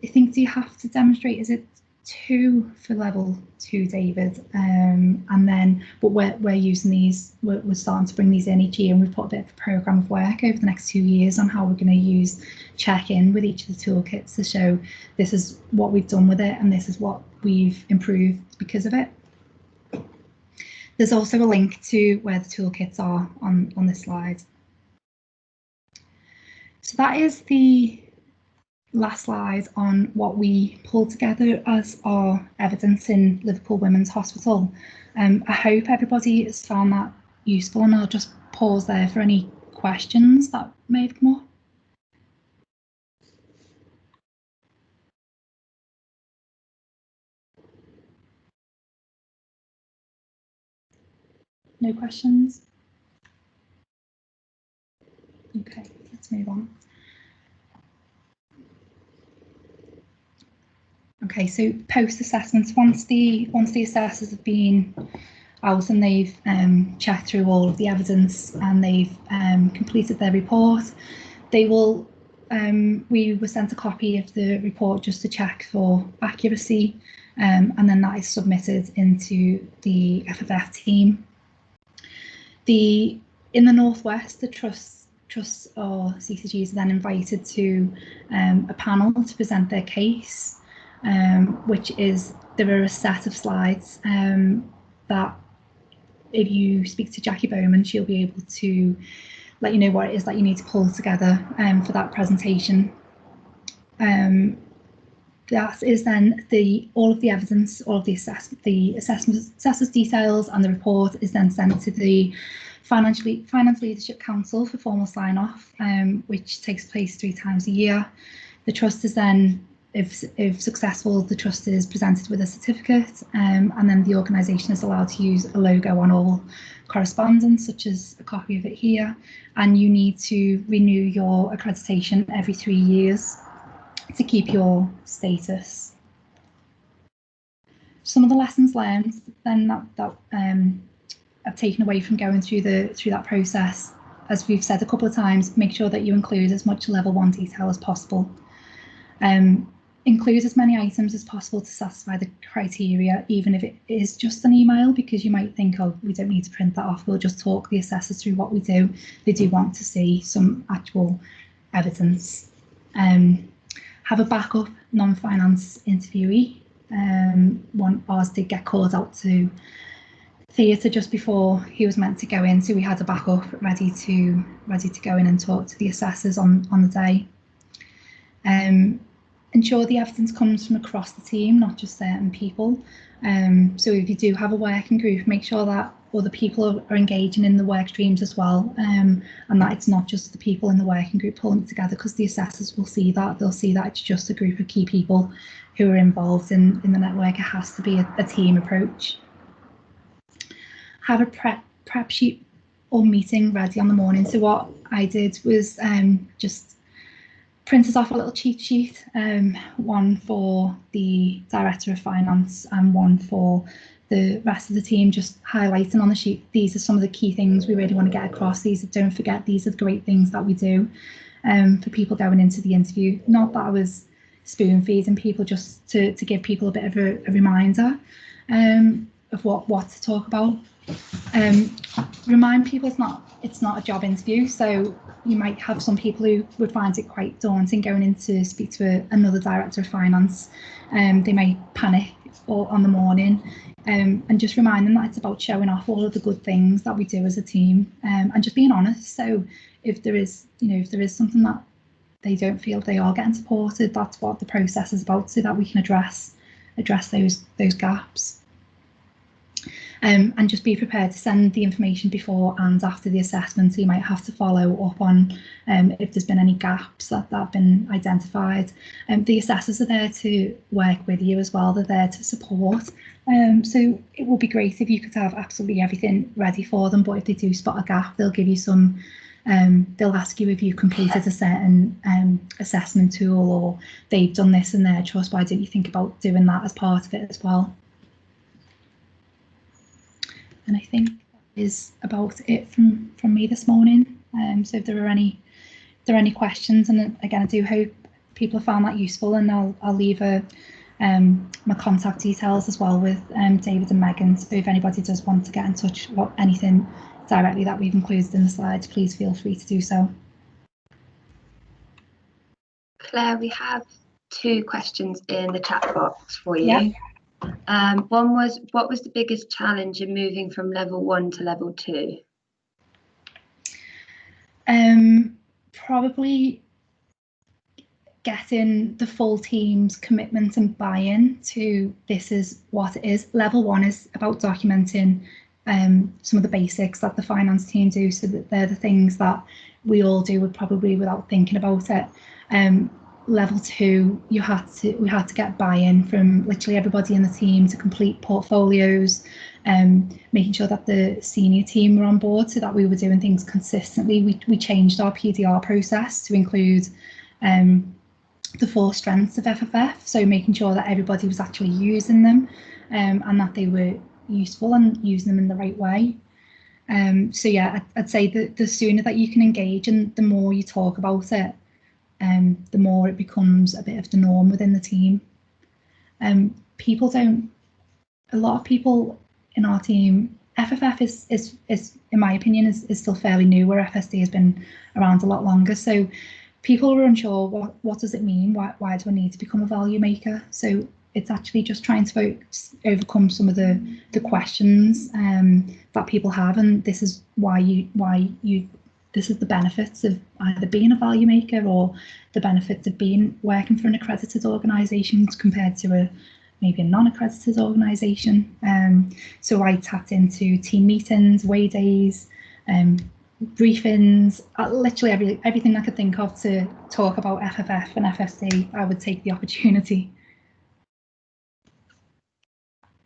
do you have to demonstrate, is it 2 for level 2, David? And then, but we're using these, we're starting to bring these in each year, and we've put a bit of a programme of work over the next 2 years on how we're going to use check-in with each of the toolkits to show this is what we've done with it and this is what we've improved because of it. There's also a link to where the toolkits are on this slide. So that is the last slide on what we pulled together as our evidence in Liverpool Women's Hospital. I hope everybody has found that useful, and I'll just pause there for any questions that may have come up. No questions? Okay, let's move on. Okay, so post-assessments, once the assessors have been out and they've checked through all of the evidence and they've completed their report, they will, we were sent a copy of the report just to check for accuracy, and then that is submitted into the FFF team. In the Northwest, the trusts or CCGs are then invited to a panel to present their case, which is, there are a set of slides that if you speak to Jackie Bowman, she'll be able to let you know what it is that you need to pull together for that presentation. That is then all of the evidence, all of the assessors details, and the report is then sent to the Finance Leadership Council for formal sign-off, which takes place 3 times a year. The trust is then, if successful, the trust is presented with a certificate, and then the organisation is allowed to use a logo on all correspondence, such as a copy of it here, and you need to renew your accreditation every 3 years to keep your status. Some of the lessons learned then that I've taken away from going through that process, as we've said a couple of times, make sure that you include as much level 1 detail as possible. Include as many items as possible to satisfy the criteria, even if it is just an email, because you might think, oh, we don't need to print that off, we'll just talk the assessors through what we do. They do want to see some actual evidence. Have a backup non-finance interviewee. One of ours did get called out to theatre just before he was meant to go in, so we had a backup ready to go in and talk to the assessors on the day. Ensure the evidence comes from across the team, not just certain people. So if you do have a working group, make sure that other people are engaging in the work streams as well, and that it's not just the people in the working group pulling it together, because the assessors will see that. They'll see that it's just a group of key people who are involved in the network. It has to be a team approach. Have a prep sheet or meeting ready on the morning. So what I did was just printed off a little cheat sheet, one for the Director of Finance and one for the rest of the team, just highlighting on the sheet, these are some of the key things we really want to get across. Don't forget, these are the great things that we do for people going into the interview. Not that I was spoon feeding people, just to give people a bit of a reminder of what to talk about. Remind people it's not a job interview, so you might have some people who would find it quite daunting going in to speak to another director of finance. They may panic on the morning, and just remind them that it's about showing off all of the good things that we do as a team, and just being honest. So if there is something that they don't feel they are getting supported, that's what the process is about, so that we can address those gaps. And just be prepared to send the information before and after the assessment. So you might have to follow up on if there's been any gaps that have been identified. The assessors are there to work with you as well. They're there to support. So it would be great if you could have absolutely everything ready for them. But if they do spot a gap, they'll give you some. They'll ask you if you completed a certain assessment tool, or they've done this in their trust. Why don't you think about doing that as part of it as well? And I think that is about it from me this morning. So if there are any questions, and again, I do hope people have found that useful, and I'll leave my contact details as well with David and Megan. So if anybody does want to get in touch about anything directly that we've included in the slides, please feel free to do so. Claire, we have 2 questions in the chat box for you. Yeah. One was, what was the biggest challenge in moving from level 1 to level 2? Probably getting the full team's commitment and buy-in to this is what it is. Level 1 is about documenting some of the basics that the finance team do, so that they're the things that we all do probably without thinking about it. Level 2, we had to get buy-in from literally everybody in the team to complete portfolios, making sure that the senior team were on board, so that we were doing things consistently. We changed our PDR process to include the 4 strengths of FFF, so making sure that everybody was actually using them, and that they were useful and using them in the right way. So yeah, I'd say that the sooner that you can engage and the more you talk about it, the more it becomes a bit of the norm within the team. A lot of people in our team, FFF is in my opinion is still fairly new, where FSD has been around a lot longer. So people are unsure, what does it mean? Why do I need to become a value maker? So it's actually just trying to overcome some of the questions that people have, and this is this is the benefits of either being a value maker, or the benefits of working for an accredited organisation compared to maybe a non-accredited organisation. So I tapped into team meetings, way days, briefings, literally everything I could think of to talk about FFF and FSD. I would take the opportunity.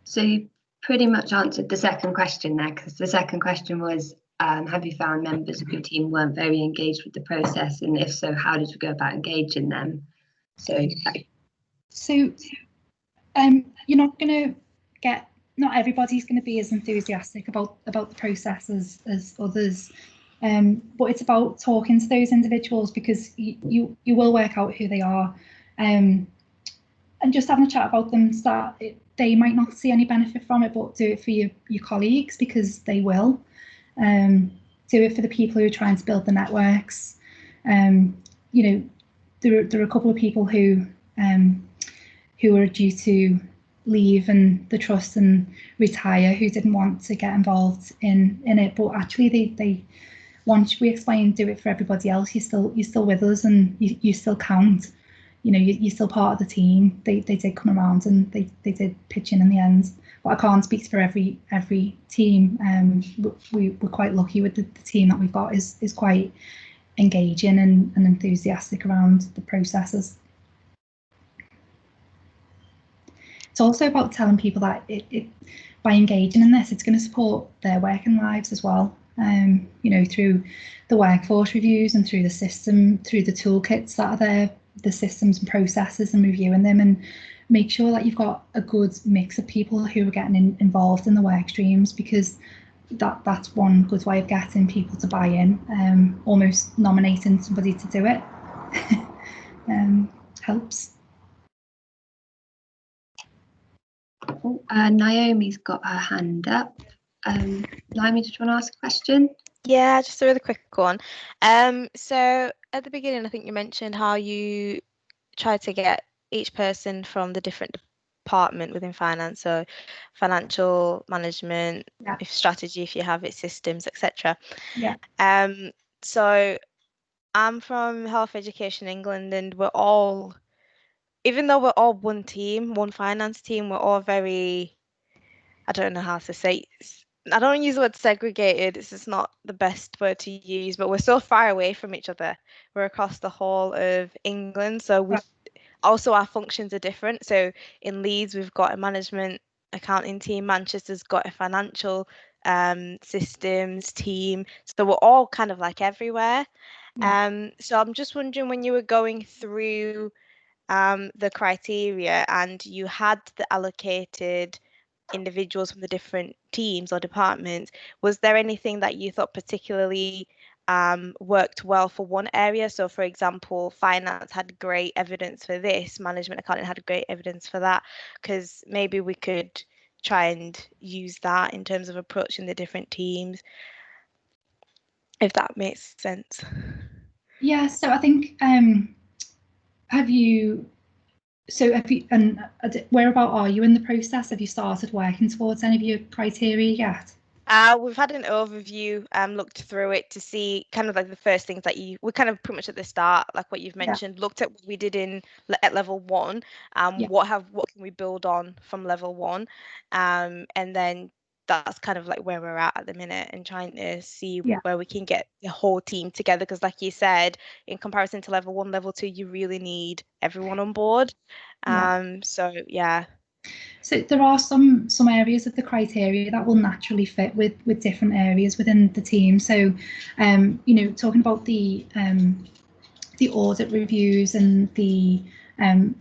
So you pretty much answered the second question there, because the second question was, have you found members of your team weren't very engaged with the process, and if so, how did you go about engaging them? So you're not going to not everybody's going to be as enthusiastic about the process as others, but it's about talking to those individuals, because you will work out who they are, and just having a chat about them. They might not see any benefit from it, but do it for your colleagues, because they will. Do it for the people who are trying to build the networks. There are a couple of people who are due to leave and the trust and retire, who didn't want to get involved in it, but actually they once we explain, do it for everybody else, you're still with us, and you still count. You're still part of the team. They did come around, and they did pitch in the end. But I can't speak for every team. We're quite lucky with the team that we've got is quite engaging and enthusiastic around the processes. It's also about telling people that by engaging in this, it's going to support their working lives as well. Through the workforce reviews and through the system, through the toolkits that are there, the systems and processes, and reviewing them, and make sure that you've got a good mix of people who are getting involved in the work streams, because that's one good way of getting people to buy in. Almost nominating somebody to do it helps. Naomi's got her hand up. Laimi, did you want to ask a question? Yeah, just a really quick one. So at the beginning, I think you mentioned how you try to get each person from the different department within finance, so financial management, Yeah. if strategy, if you have it, systems, etc. Yeah. So I'm from Health Education England, and we're all, even though we're all one team, one finance team, we're all very, I don't know how to say, I don't use the word segregated, it's just not the best word to use, but we're so far away from each other. We're across the whole of England, so we also our functions are different. So in Leeds, we've got a management accounting team, Manchester's got a financial systems team, so we're all kind of like everywhere. So I'm just wondering, when you were going through the criteria and you had the allocated individuals from the different teams or departments, was there anything that you thought particularly worked well for one area? So for example, finance had great evidence for this, management accounting had great evidence for that, because maybe we could try and use that in terms of approaching the different teams, if that makes sense. Yeah, so I think have you and whereabout are you in the process? Have you started working towards any of your criteria yet? We've had an overview, looked through it to see kind of like the first things that we're kind of pretty much at the start, like what you've mentioned, looked at what we did at level 1, what can we build on from level 1, and then that's kind of like where we're at the minute, and trying to see where we can get the whole team together, because like you said, in comparison to level 1, level 2, you really need everyone on board. So yeah. So there are some areas of the criteria that will naturally fit with different areas within the team. So, you know, talking about the audit reviews and the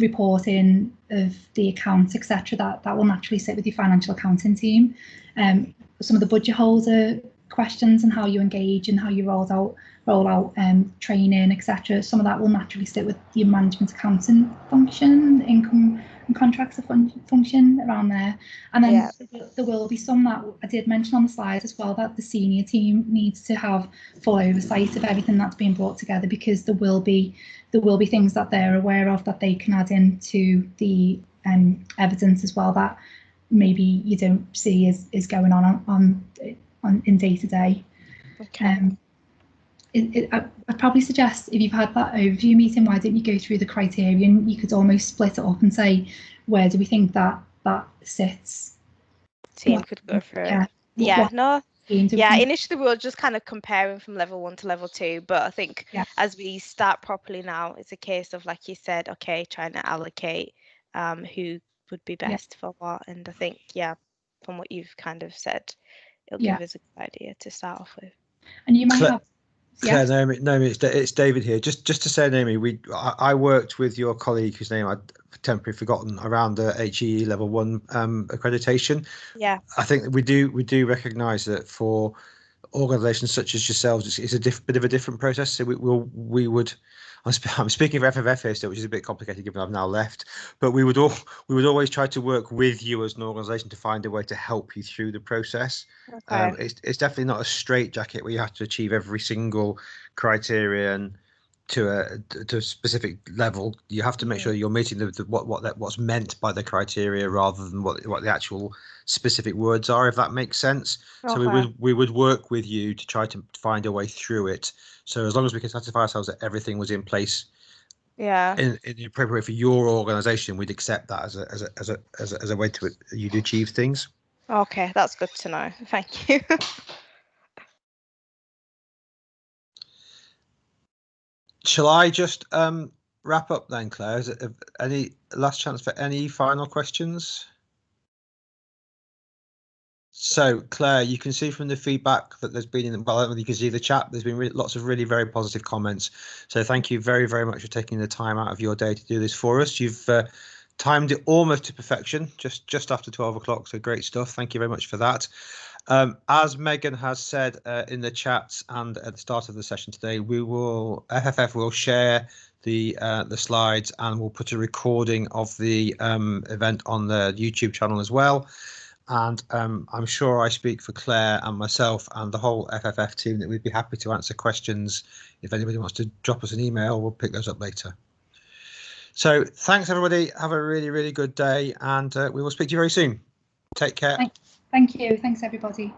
reporting of the accounts, etc., that will naturally sit with your financial accounting team. Some of the budget holder questions and how you engage and how you roll out training, etc. Some of that will naturally sit with your management accounting function, income and contracts function around there. And then there will be some that I did mention on the slide as well, that the senior team needs to have full oversight of everything that's being brought together, because there will be things that they're aware of that they can add into the evidence as well that maybe you don't see is going on in day to day. Okay. I'd probably suggest, if you've had that overview meeting, why don't you go through the criteria, and you could almost split it up and say, where do we think that sits? Team could go through it. Initially we were just kind of comparing from level 1 to level 2, but I think as we start properly now, it's a case of, like you said, okay, trying to allocate who would be best for what. And I think, from what you've kind of said, it'll give us a good idea to start off with. And you might have Claire, Naomi, it's David here. Just to say, Naomi, I worked with your colleague whose name I'd temporarily forgotten around the HEE level 1 accreditation. Yeah, I think we do recognise that for organisations such as yourselves, it's a bit of a different process. So we would. I'm speaking of FFF here still, which is a bit complicated given I've now left. But we would always try to work with you as an organisation to find a way to help you through the process. Okay. It's definitely not a straitjacket where you have to achieve every single criterion to a specific level. You have to make sure you're meeting what's meant by the criteria rather than what the actual specific words are, if that makes sense. Okay. So we would work with you to try to find a way through it. So as long as we can satisfy ourselves that everything was in place, in the appropriate way for your organisation, we'd accept that as a way to you to achieve things. Okay, that's good to know. Thank you. Shall I just wrap up then, Claire? Is it any last chance for any final questions? So, Claire, you can see from the feedback that there's been, you can see the chat, there's been lots of really very positive comments. So thank you very, very much for taking the time out of your day to do this for us. You've timed it almost to perfection, just after 12 o'clock. So great stuff. Thank you very much for that. As Megan has said in the chat and at the start of the session today, FFF will share the slides, and we'll put a recording of the event on the YouTube channel as well. And I'm sure I speak for Claire and myself and the whole FFF team that we'd be happy to answer questions. If anybody wants to drop us an email, we'll pick those up later. So thanks, everybody. Have a really, really good day, and we will speak to you very soon. Take care. Thank you. Thanks, everybody.